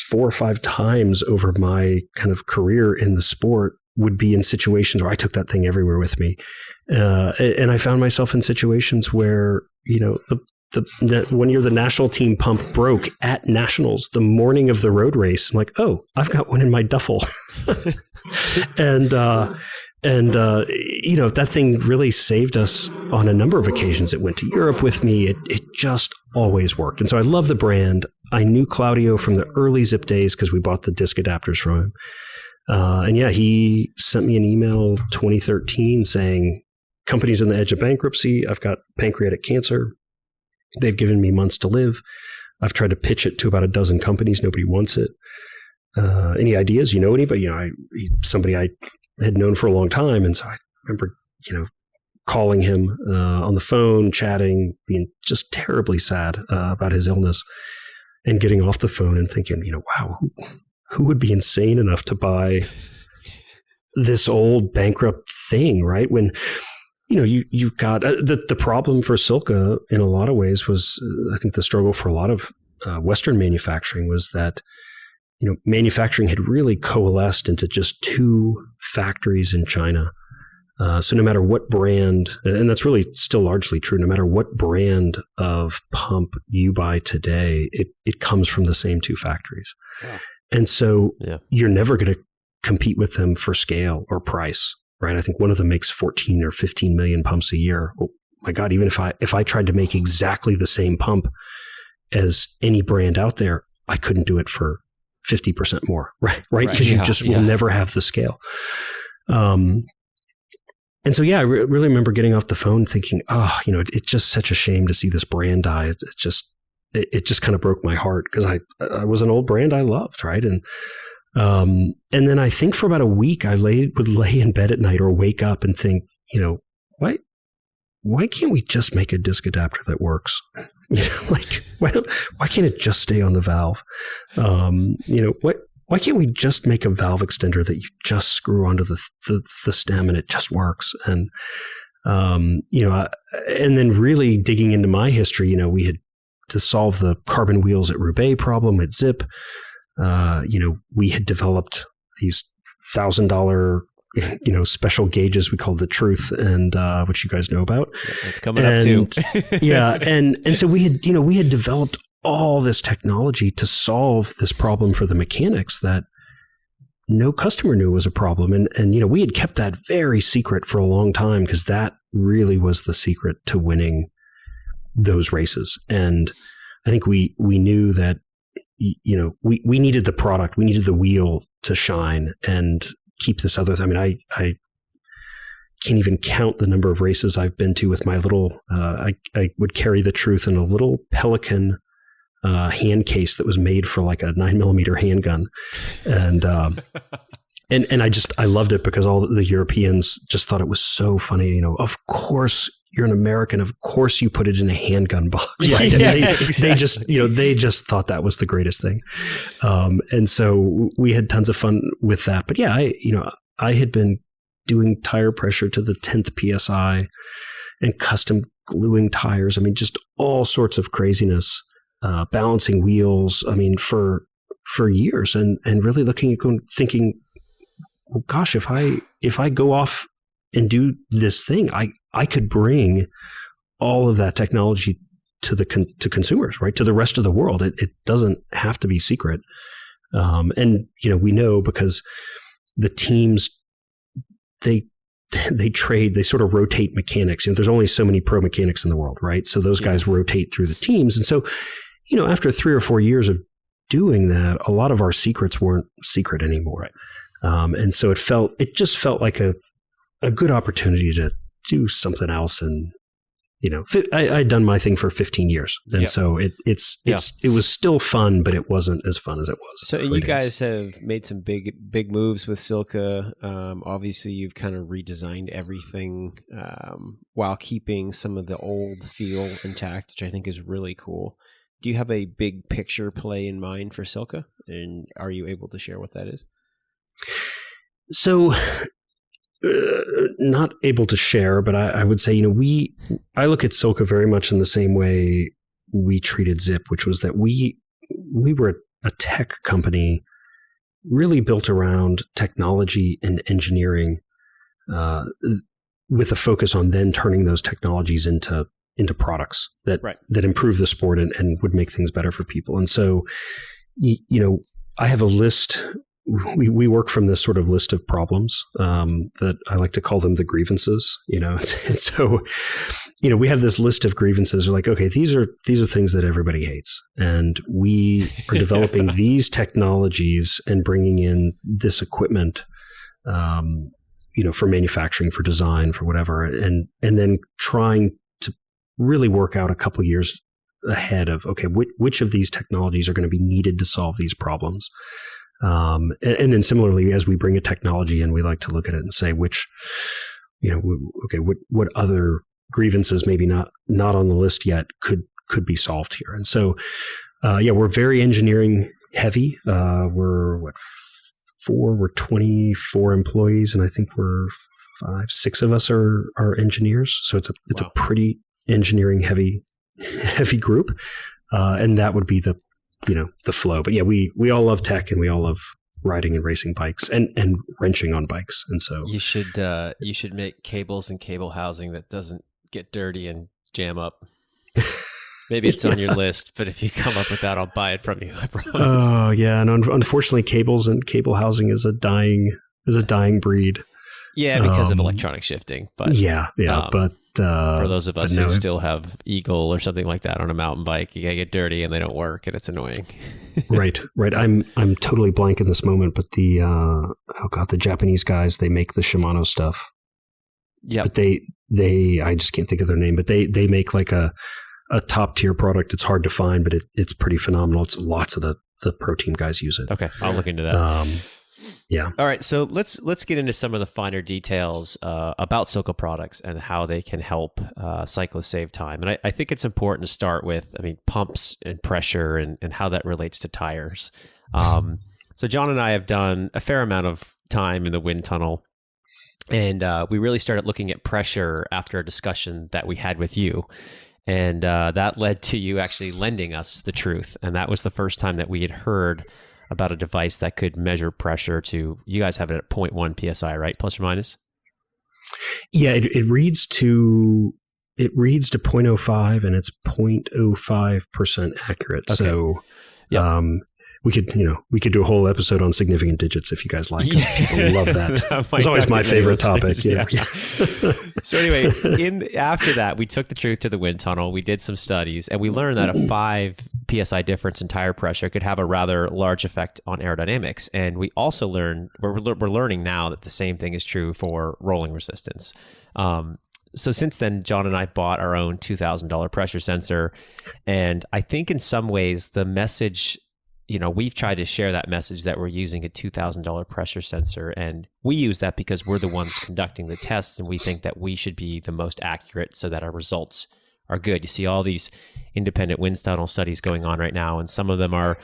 4 or 5 times over my kind of career in the sport would be in situations where I took that thing everywhere with me. And I found myself in situations where, one year the national team pump broke at nationals the morning of the road race. I'm like, oh, I've got one in my duffel. And And, that thing really saved us on a number of occasions. It went to Europe with me. It just always worked. And so I love the brand. I knew Claudio from the early Zipp days because we bought the disc adapters from him. He sent me an email 2013 saying, company's on the edge of bankruptcy. I've got pancreatic cancer. They've given me months to live. I've tried to pitch it to about a dozen companies. Nobody wants it. Any ideas? You know anybody? Somebody I had known for a long time. And so I remember, calling him on the phone, chatting, being just terribly sad about his illness, and getting off the phone and thinking, wow, who would be insane enough to buy this old bankrupt thing, right? When, you've got the problem for Silca in a lot of ways was, I think the struggle for a lot of Western manufacturing was that, manufacturing had really coalesced into just 2 factories in China. So no matter what brand, and that's really still largely true, no matter what brand of pump you buy today, it comes from the same 2 factories. Wow. And so you're never going to compete with them for scale or price, right? I think one of them makes 14 or 15 million pumps a year. Oh my God, even if I tried to make exactly the same pump as any brand out there, I couldn't do it for 50% more, right? Because you just will never have the scale. And so, I really remember getting off the phone thinking, it's just such a shame to see this brand die. It just kind of broke my heart because I was an old brand I loved, right? And then I think for about a week, I would lay in bed at night or wake up and think, why can't we just make a disc adapter that works? Why can't it just stay on the valve? Why can't we just make a valve extender that you just screw onto the stem and it just works? And, and then really digging into my history, we had to solve the carbon wheels at Roubaix problem at Zipp. We had developed these $1,000, special gauges we called the Truth, and which you guys know about. It's coming up too. And so we had developed all this technology to solve this problem for the mechanics that no customer knew was a problem. And we had kept that very secret for a long time because that really was the secret to winning those races. And I think we knew that, we needed the product, we needed the wheel to shine and keep this other. I can't even count the number of races I've been to with my little, I would carry the Truth in a little Pelican hand case that was made for like a 9mm handgun. And I loved it because all the Europeans just thought it was so funny. Of course you're an American. Of course you put it in a handgun box. Right? They just thought that was the greatest thing. And so we had tons of fun with that. But I had been doing tire pressure to the 10th PSI and custom gluing tires. Just all sorts of craziness, balancing wheels. For years and really looking at thinking, well, gosh, if I go off and do this thing, I could bring all of that technology to consumers, right? To the rest of the world. It doesn't have to be secret. And we know because the teams, they sort of rotate mechanics. There's only so many pro mechanics in the world, right? So those guys rotate through the teams. And so, after 3 or 4 years of doing that, a lot of our secrets weren't secret anymore. Right. And so it just felt like a good opportunity to do something else. And, I'd done my thing for 15 years. And so it was still fun, but it wasn't as fun as it was. So you guys have made some big moves with Silca. Obviously you've kind of redesigned everything, while keeping some of the old feel intact, which I think is really cool. Do you have a big picture play in mind for Silca? And are you able to share what that is? So, not able to share, but I would say, I look at Silca very much in the same way we treated Zipp, which was that we were a tech company really built around technology and engineering, with a focus on then turning those technologies into products that improve the sport and would make things better for people. And so, I have a list we work from this sort of list of problems that I like to call them the grievances, and so, we have this list of grievances. We're like, okay, these are things that everybody hates, and we are developing these technologies and bringing in this equipment, for manufacturing, for design, for whatever, and then trying to really work out a couple of years ahead of, okay, which of these technologies are going to be needed to solve these problems. And then similarly, as we bring a technology in, we like to look at it and say what other grievances maybe not on the list yet could be solved here. And so, we're very engineering heavy. We're 24 employees, and I think we're 6 of us are engineers. So it's a pretty engineering heavy group. And that would be the flow. But we all love tech, and we all love riding and racing bikes and wrenching on bikes. And so you should make cables and cable housing that doesn't get dirty and jam up. Maybe it's on your list, but if you come up with that, I'll buy it from you. I promise. Oh yeah, and unfortunately, cables and cable housing is a dying breed. Yeah, because of electronic shifting. But but for those of us who still have Eagle or something like that on a mountain bike, you gotta get dirty and they don't work, and it's annoying. Right. I'm totally blank in this moment, but the Japanese guys, they make the Shimano stuff. Yeah, but they I just can't think of their name, but they make like a top tier product. It's hard to find, but it's pretty phenomenal. It's lots of the pro team guys use it. Okay, I'll look into that. Yeah. All right. So let's get into some of the finer details about Silca products and how they can help cyclists save time. And I think it's important to start with, pumps and pressure and how that relates to tires. So John and I have done a fair amount of time in the wind tunnel, and we really started looking at pressure after a discussion that we had with you. And that led to you actually lending us the truth. And that was the first time that we had heard about a device that could measure pressure to, you guys have it at 0.1 PSI, right? Plus or minus? Yeah, it reads to 0.05, and it's 0.05% accurate. Okay. So we could do a whole episode on significant digits if you guys like, because people love that. It's always my favorite topic. Yeah. So anyway, after that, we took the truth to the wind tunnel. We did some studies, and we learned that a 5 PSI difference in tire pressure could have a rather large effect on aerodynamics. And we also learned, we're learning now that the same thing is true for rolling resistance. So since then, John and I bought our own $2,000 pressure sensor. And I think in some ways, the message, we've tried to share that message that we're using a $2,000 pressure sensor, and we use that because we're the ones conducting the tests, and we think that we should be the most accurate so that our results are good. You see all these independent wind tunnel studies going on right now, and some of them are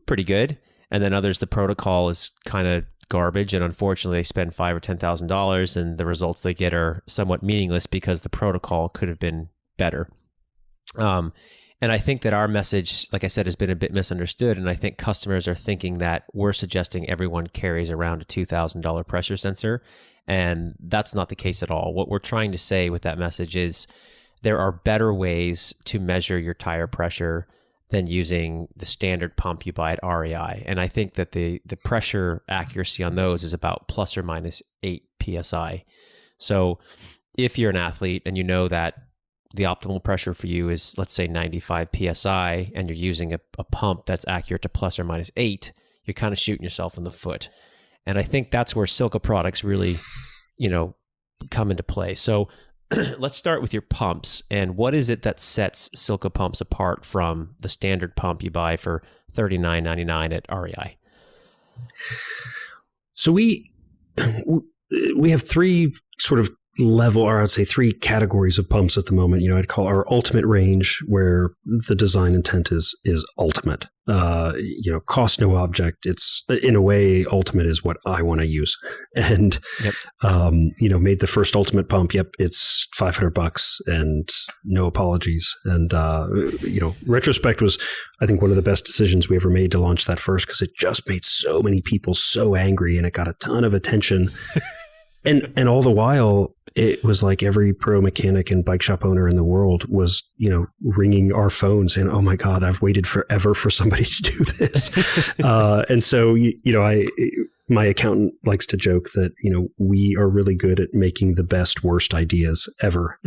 pretty good, and then others, the protocol is kind of garbage, and unfortunately they spend $5,000 or $10,000, and the results they get are somewhat meaningless because the protocol could have been better. And I think that our message, like I said, has been a bit misunderstood. And I think customers are thinking that we're suggesting everyone carries around a $2,000 pressure sensor. And that's not the case at all. What we're trying to say with that message is there are better ways to measure your tire pressure than using the standard pump you buy at REI. And I think that the pressure accuracy on those is about plus or minus 8 PSI. So if you're an athlete and you know that the optimal pressure for you is, let's say, 95 PSI, and you're using a pump that's accurate to plus or minus 8, you're kind of shooting yourself in the foot. And I think that's where Silca products really, come into play. So let's start with your pumps. And what is it that sets Silca pumps apart from the standard pump you buy for $39.99 at REI? So we have 3 sort of level, or I'd say 3 categories of pumps at the moment. I'd call our ultimate range, where the design intent is ultimate. Cost no object. It's, in a way, ultimate is what I want to use. And made the first ultimate pump. Yep, it's $500 and no apologies. And retrospect was, I think, one of the best decisions we ever made to launch that first, because it just made so many people so angry, and it got a ton of attention. And all the while, it was like every pro mechanic and bike shop owner in the world was, ringing our phones saying, "Oh my God, I've waited forever for somebody to do this." And so, my accountant likes to joke that, we are really good at making the best, worst ideas ever.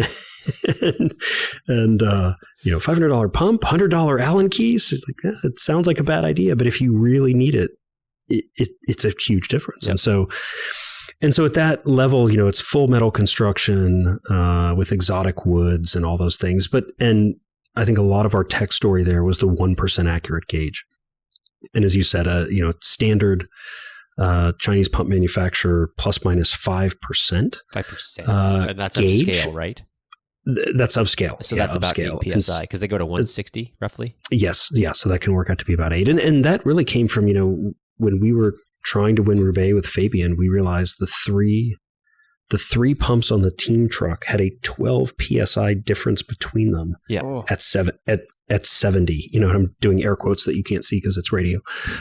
and $500 pump, $100 Allen keys. It's like, it sounds like a bad idea, but if you really need it, it's a huge difference. Yep. And so at that level, it's full metal construction with exotic woods and all those things. And I think a lot of our tech story there was the 1% accurate gauge. And as you said, standard Chinese pump manufacturer plus minus 5%. 5%. And that's gauge. Upscale, right? That's upscale. So that's about 8 PSI because they go to 160 roughly. Yes. Yeah. So that can work out to be about 8. And that really came from, when we were trying to win Roubaix with Fabian, we realized the three pumps on the team truck had a 12 PSI difference between them. Yeah. At 70. I'm doing air quotes that you can't see because it's radio.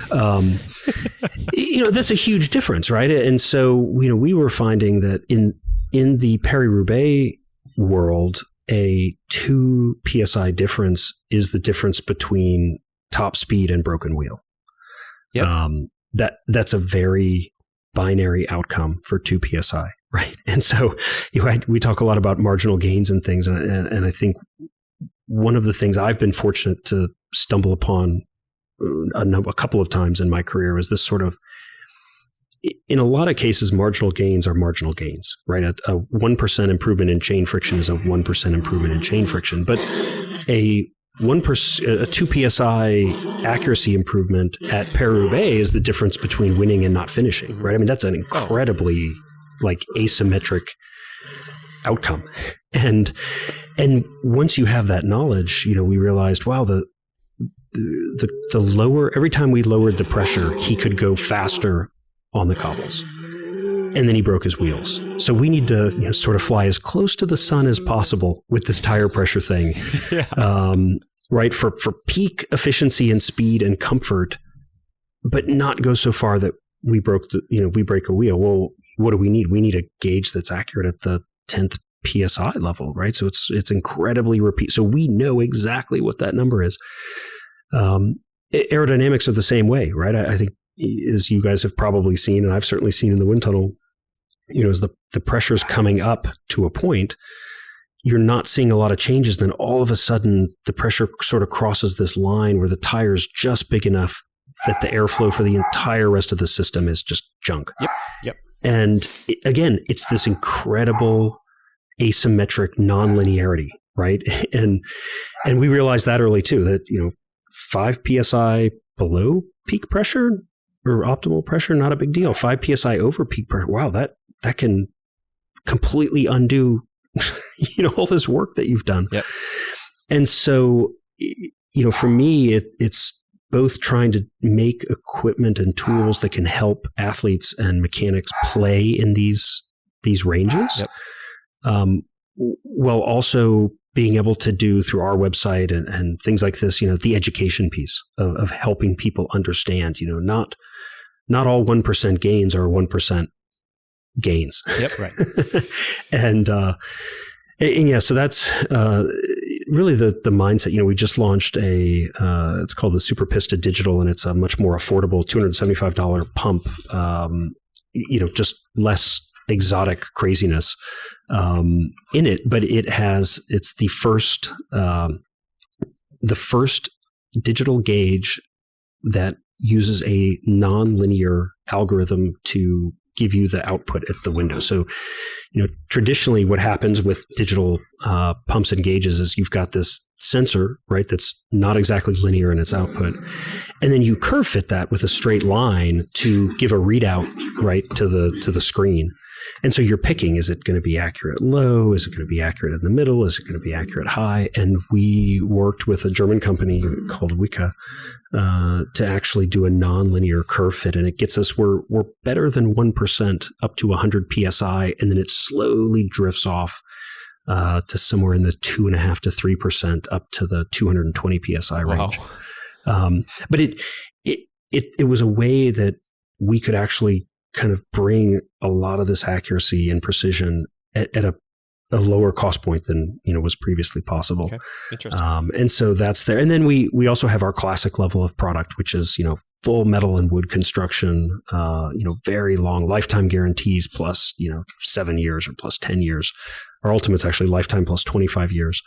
That's a huge difference, right? And so, we were finding that in the Paris-Roubaix world, a 2 PSI difference is the difference between top speed and broken wheel. Yep. That's a very binary outcome for 2 PSI, right? And so we talk a lot about marginal gains and things, and I think one of the things I've been fortunate to stumble upon a couple of times in my career is this sort of, in a lot of cases, marginal gains are marginal gains, right? A 1% improvement in chain friction is a 1% improvement in chain friction, but a 2 PSI accuracy improvement at Paris-Roubaix is the difference between winning and not finishing, right? I mean, that's an incredibly asymmetric outcome. And once you have that knowledge, we realized, wow, the lower, every time we lowered the pressure, he could go faster on the cobbles. And then he broke his wheels. So we need to sort of fly as close to the sun as possible with this tire pressure thing. Yeah. Right, for peak efficiency and speed and comfort, but not go so far that we break a wheel. Well, what do we need? We need a gauge that's accurate at the 10th PSI level, right? So it's incredibly repeat. So we know exactly what that number is. Aerodynamics are the same way, right? I think, as you guys have probably seen, and I've certainly seen in the wind tunnel, as the pressure's coming up to a point, you're not seeing a lot of changes. Then all of a sudden, the pressure sort of crosses this line where the tire's just big enough that the airflow for the entire rest of the system is just junk. Yep. And again, it's this incredible asymmetric nonlinearity, right? And we realized that early too, that 5 PSI below peak pressure or optimal pressure, not a big deal. 5 PSI over peak pressure, wow, that can completely undo all this work that you've done. Yep. And so, for me, it's both trying to make equipment and tools that can help athletes and mechanics play in these ranges, yep. While also being able to do through our website and things like this, the education piece of helping people understand, not all 1% gains are 1% gains. Yep, right. and yeah, so that's really the mindset. We just launched it's called the Super Pista Digital, and it's a much more affordable $275 pump. Just less exotic craziness in it, but it's the first digital gauge that uses a nonlinear algorithm to give you the output at the window. So, traditionally what happens with digital pumps and gauges is you've got this sensor, right, that's not exactly linear in its output. And then you curve fit that with a straight line to give a readout, right, to the screen. And so you're picking, is it going to be accurate low? Is it going to be accurate in the middle? Is it going to be accurate high? And we worked with a German company called Wicca to actually do a nonlinear curve fit. And it gets us, we're better than 1% up to 100 PSI. And then it slowly drifts off to somewhere in the 2.5 to 3% up to the 220 PSI range. Wow. But it was a way that we could actually kind of bring a lot of this accuracy and precision at a lower cost point than was previously possible. Okay. Interesting. And so that's there. And then we also have our classic level of product, which is full metal and wood construction, very long lifetime guarantees plus 7 years or plus 10 years. Our ultimate's actually lifetime plus 25 years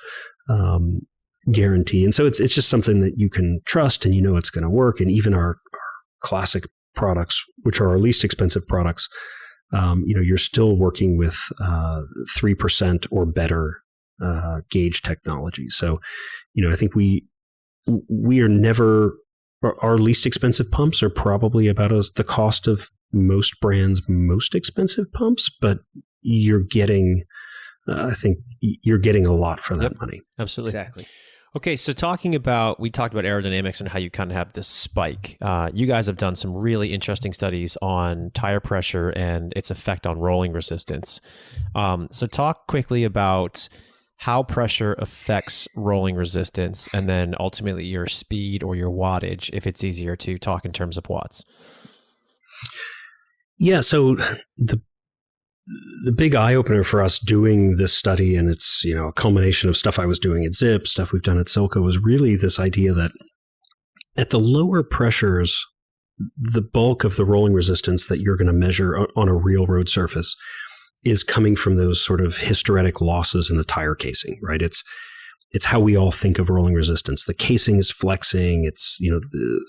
guarantee. And so it's just something that you can trust and it's going to work. And even our classic products, which are our least expensive products, you're still working with 3% or better gauge technology. So, I think we are never, our least expensive pumps are probably about the cost of most brands' most expensive pumps, but you're getting, I think you're getting a lot for that money. Absolutely. Exactly. Okay, so we talked about aerodynamics and how you kind of have this spike. You guys have done some really interesting studies on tire pressure and its effect on rolling resistance. So talk quickly about how pressure affects rolling resistance and then ultimately your speed or your wattage, if it's easier to talk in terms of watts. Yeah, so the big eye-opener for us doing this study, and it's a culmination of stuff I was doing at Zipp, stuff we've done at Silca, was really this idea that at the lower pressures, the bulk of the rolling resistance that you're going to measure on a real road surface is coming from those sort of hysteretic losses in the tire casing, right? It's how we all think of rolling resistance. The casing is flexing. It's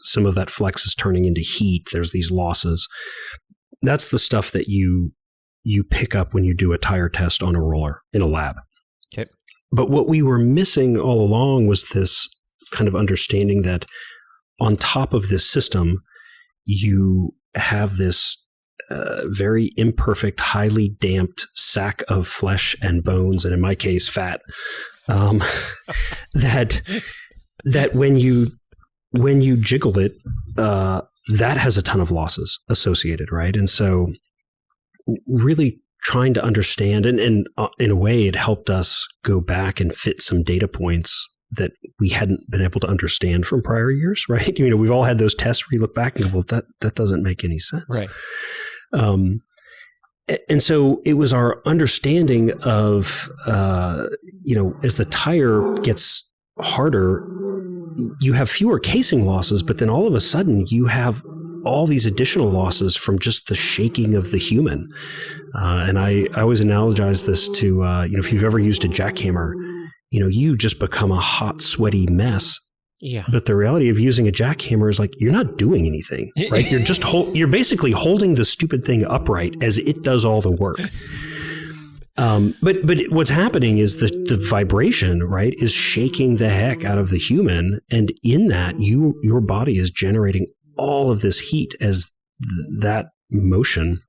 some of that flex is turning into heat. There's these losses. That's the stuff that you pick up when you do a tire test on a roller in a lab. Okay. But what we were missing all along was this kind of understanding that on top of this system, you have this very imperfect, highly damped sack of flesh and bones, and in my case, fat, that when you jiggle it, that has a ton of losses associated, right? And so really trying to understand, and in a way, it helped us go back and fit some data points that we hadn't been able to understand from prior years, right? We've all had those tests where you look back and go, well, that doesn't make any sense. Right. And so it was our understanding of, as the tire gets harder, you have fewer casing losses, but then all of a sudden you have all these additional losses from just the shaking of the human. And I always analogize this to, if you've ever used a jackhammer, you just become a hot, sweaty mess. Yeah. But the reality of using a jackhammer is like, you're not doing anything, right? You're just you're basically holding the stupid thing upright as it does all the work. But what's happening is the vibration, right, is shaking the heck out of the human. And in that, your body is generating all of this heat as that motion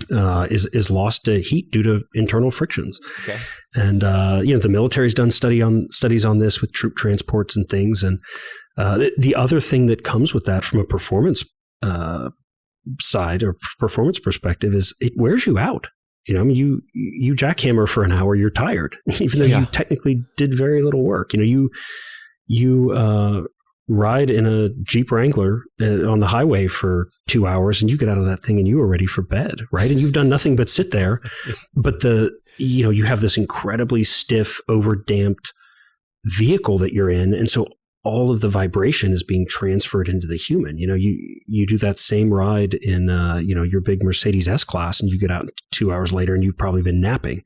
is lost to heat due to internal frictions. Okay. And the military's done studies on this with troop transports and things. And the other thing that comes with that from a performance side or performance perspective is it wears you out. You jackhammer for an hour, you're tired, even though you technically did very little work. You ride in a Jeep Wrangler on the highway for 2 hours and you get out of that thing and you are ready for bed, right? And you've done nothing but sit there. But you have this incredibly stiff, over-damped vehicle that you're in. And so all of the vibration is being transferred into the human. You do that same ride in, your big Mercedes S-Class and you get out 2 hours later and you've probably been napping.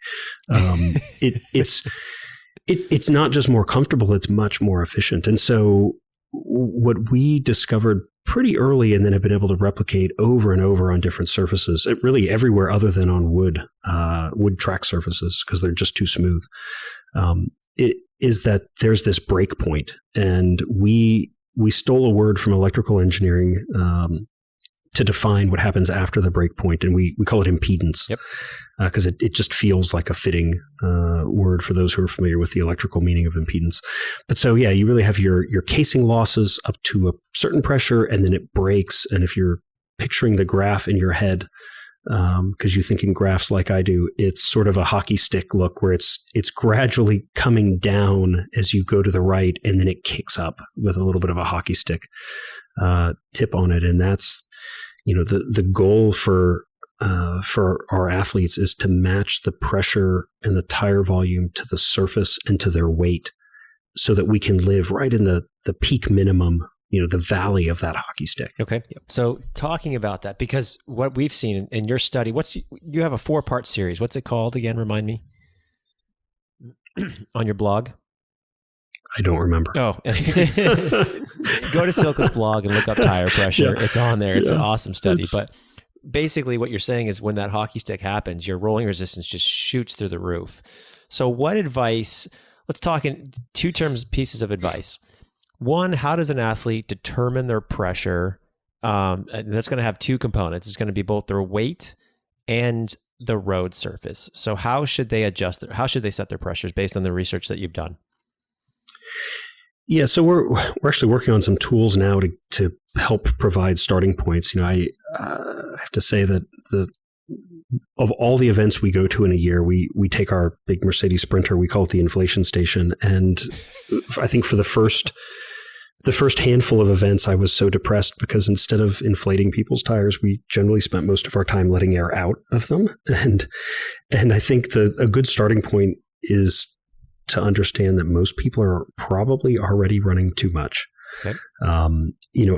It's not just more comfortable, it's much more efficient. And so what we discovered pretty early and then have been able to replicate over and over on different surfaces, really everywhere other than on wood track surfaces because they're just too smooth, it is that there's this break point. And we stole a word from electrical engineering to define what happens after the break point, and we call it impedance. Yep. Because it just feels like a fitting word for those who are familiar with the electrical meaning of impedance. But so, yeah, you really have your casing losses up to a certain pressure, and then it breaks. And if you're picturing the graph in your head, because you think in graphs like I do, it's sort of a hockey stick look where it's gradually coming down as you go to the right, and then it kicks up with a little bit of a hockey stick tip on it. And that's, the goal for for our athletes is to match the pressure and the tire volume to the surface and to their weight so that we can live right in the peak minimum, the valley of that hockey stick. Okay. So talking about that, because what we've seen in your study, you have a 4-part series. What's it called again? Remind me. On your blog? I don't remember. Oh, go to Silca's blog and look up tire pressure. Yeah. It's on there. It's an awesome study. But basically what you're saying is when that hockey stick happens, your rolling resistance just shoots through the roof. So what advice, let's talk in pieces of advice. One, how does an athlete determine their pressure? And that's going to have 2 components. It's going to be both their weight and the road surface. So how should they how should they set their pressures based on the research that you've done? Yeah, so we're actually working on some tools now to help provide starting points. I have to say that of all the events we go to in a year, we take our big Mercedes Sprinter, we call it the inflation station, and I think for the first handful of events, I was so depressed because instead of inflating people's tires, we generally spent most of our time letting air out of them, and I think a good starting point is to understand that most people are probably already running too much. Okay.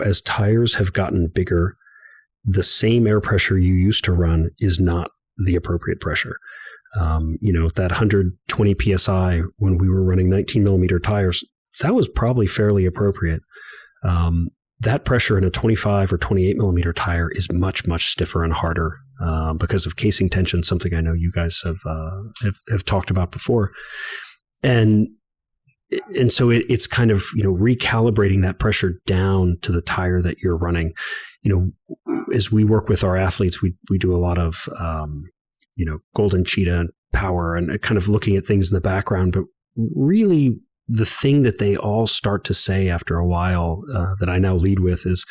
As tires have gotten bigger, the same air pressure you used to run is not the appropriate pressure. That 120 PSI when we were running 19 millimeter tires, that was probably fairly appropriate. That pressure in a 25 or 28 millimeter tire is much, much stiffer and harder because of casing tension, something I know you guys have talked about before. And so it's kind of, recalibrating that pressure down to the tire that you're running. As we work with our athletes, we do a lot of, golden cheetah power and kind of looking at things in the background. But really, the thing that they all start to say after a while that I now lead with is,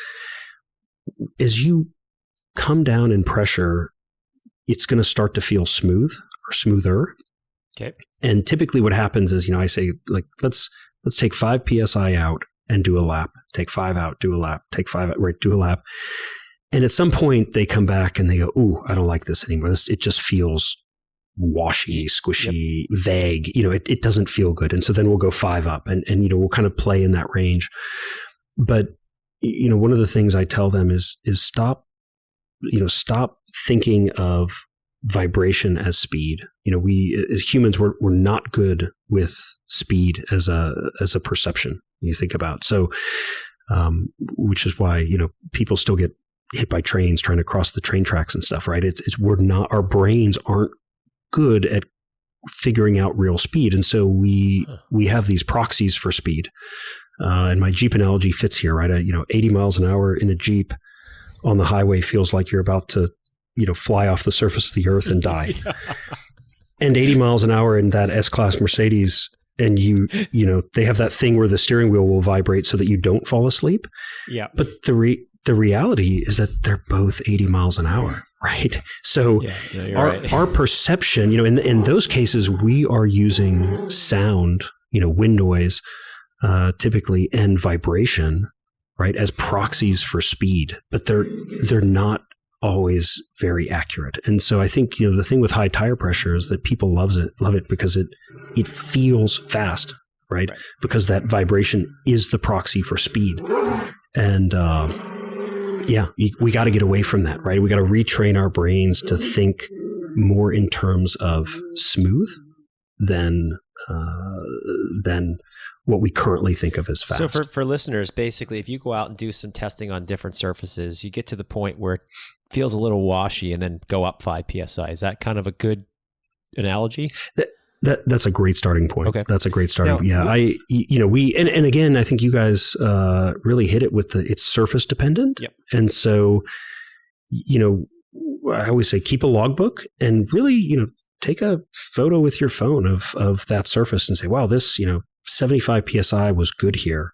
as you come down in pressure, it's going to start to feel smooth or smoother. Okay. And typically what happens is, I say, like, let's take 5 PSI out and do a lap, take 5 out, do a lap, take 5 out, right, do a lap. And at some point they come back and they go, ooh, I don't like this anymore. It just feels washy, squishy, vague. It doesn't feel good. And so then we'll go 5 up and we'll kind of play in that range. But, one of the things I tell them is stop thinking of vibration as speed. We as humans, we're not good with speed as a perception you think about. So, which is why, people still get hit by trains trying to cross the train tracks and stuff, right? Our brains aren't good at figuring out real speed. And so we have these proxies for speed. And my Jeep analogy fits here, right? 80 miles an hour in a Jeep on the highway feels like you're about to fly off the surface of the earth and die. Yeah. And 80 miles an hour in that S-Class Mercedes, and they have that thing where the steering wheel will vibrate so that you don't fall asleep. Yeah. But the reality is that they're both 80 miles an hour, right? So our perception, in those cases, we are using sound, wind noise, typically, and vibration, right, as proxies for speed, but they're not always very accurate. And so I think, the thing with high tire pressure is that people love it because it feels fast, right? Because that vibration is the proxy for speed. And we got to get away from that, right? We got to retrain our brains to think more in terms of smooth than what we currently think of as fast. So for listeners, basically, if you go out and do some testing on different surfaces, you get to the point where it feels a little washy and then go up 5 PSI. Is that kind of a good analogy? That's a great starting point. Okay. That's a great starting point. Yeah. And again, I think you guys really hit it with it's surface dependent. Yep. And so, I always say keep a logbook and really, take a photo with your phone of that surface and say, wow, this, 75 PSI was good here.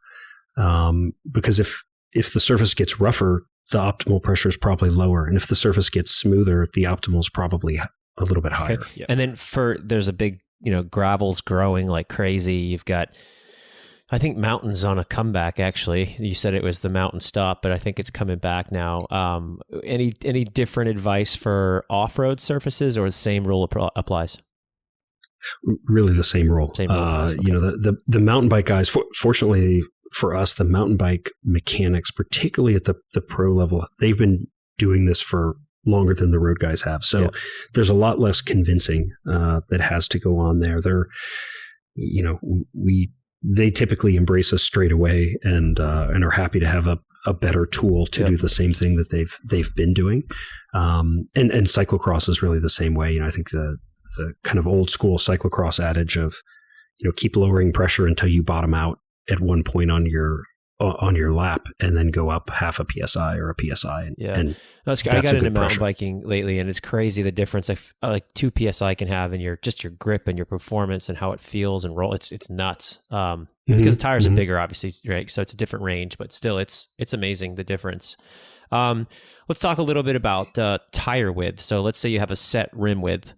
Because if the surface gets rougher, the optimal pressure is probably lower. And if the surface gets smoother, the optimal is probably a little bit higher. Okay. Yep. And then there's a big, gravel's growing like crazy. You've got I think mountain's on a comeback, actually. You said it was the mountain stop, but I think it's coming back now. Any different advice for off-road surfaces, or the same rule applies? Really the same rule. Same rule applies, okay. You know, the mountain bike guys, fortunately for us, the mountain bike mechanics, particularly at the pro level, they've been doing this for longer than the road guys have. So there's a lot less convincing that has to go on there. They typically embrace us straight away and are happy to have a better tool to do the same thing that they've been doing. And cyclocross is really the same way. You know, I think the kind of old school cyclocross adage of, you know, keep lowering pressure until you bottom out at one point on your lap, and then go up half a PSI or a PSI. And I got into mountain biking lately, and it's crazy the difference like 2 PSI can have in your grip and your performance and how it feels and roll. It's nuts. Because the tires are bigger, obviously, right? So it's a different range, but still it's amazing the difference. Let's talk a little bit about tire width. So let's say you have a set rim width.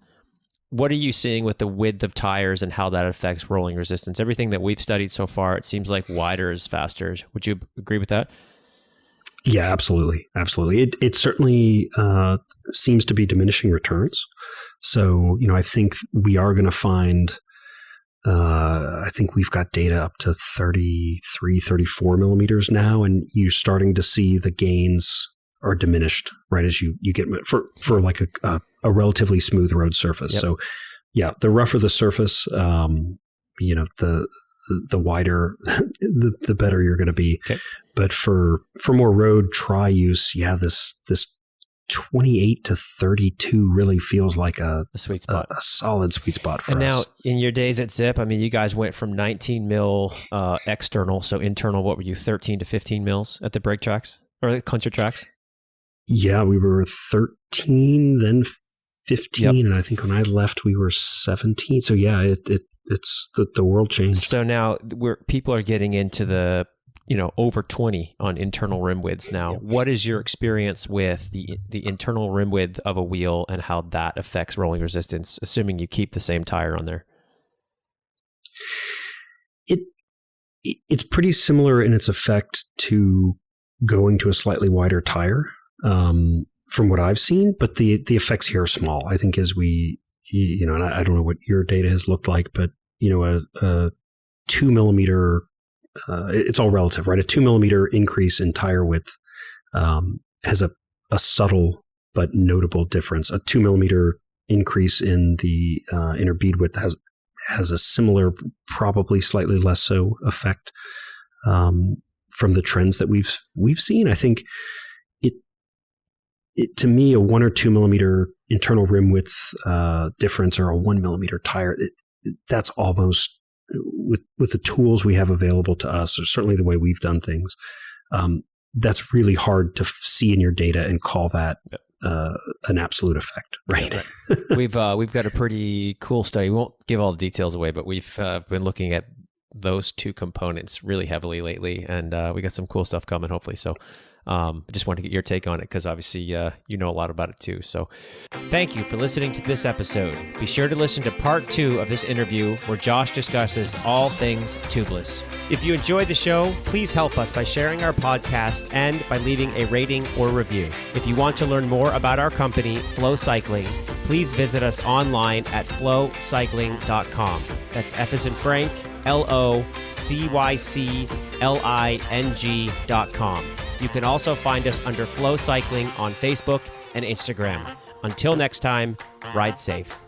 What are you seeing with the width of tires and how that affects rolling resistance? Everything that we've studied so far, it seems like wider is faster. Would you agree with that? Yeah, absolutely. Absolutely. It certainly seems to be diminishing returns. So, you know, I think we are going to find, I think we've got data up to 33, 34 millimeters now, and you're starting to see the gains are diminished right as you get for like a relatively smooth road surface. So yeah, the rougher the surface, you know, the wider, the better you're going to be. Okay. But for more road tri use, this 28 to 32 really feels like a sweet spot, a solid sweet spot for us. And now in your days at Zipp, I mean, you guys went from 19 mil external, so internal, what were you, 13 to 15 mils at the brake tracks or the clincher tracks? Yeah, we were 13, then 15, and I think when I left, we were 17. So yeah, it's the world changed. So now people are getting into the, you know, over 20 on internal rim widths now. What is your experience with the internal rim width of a wheel and how that affects rolling resistance, assuming you keep the same tire on there? It's pretty similar in its effect to going to a slightly wider tire. From what I've seen, but the effects here are small. I think as we, you know, and I don't know what your data has looked like, but, you know, a 2 millimeter, it's all relative, right? A 2 millimeter increase in tire width has a subtle but notable difference. A 2 millimeter increase in the inner bead width has a similar, probably slightly less so effect from the trends that we've seen. I think to me, a 1 or 2 millimeter internal rim width difference, or a 1 millimeter tire, that's almost, with the tools we have available to us, or certainly the way we've done things, that's really hard to see in your data and call that an absolute effect, right? We've got a pretty cool study. We won't give all the details away, but we've been looking at those two components really heavily lately, and we got some cool stuff coming, hopefully. So just wanted to get your take on it, because obviously you know a lot about it too. So thank you for listening to this episode. Be sure to listen to part 2 of this interview, where Josh discusses all things tubeless. If you enjoyed the show, please help us by sharing our podcast and by leaving a rating or review. If you want to learn more about our company, FLO Cycling, please visit us online at flocycling.com. That's F as in Frank, LOCYCLING.com. You can also find us under FLO Cycling on Facebook and Instagram. Until next time, ride safe.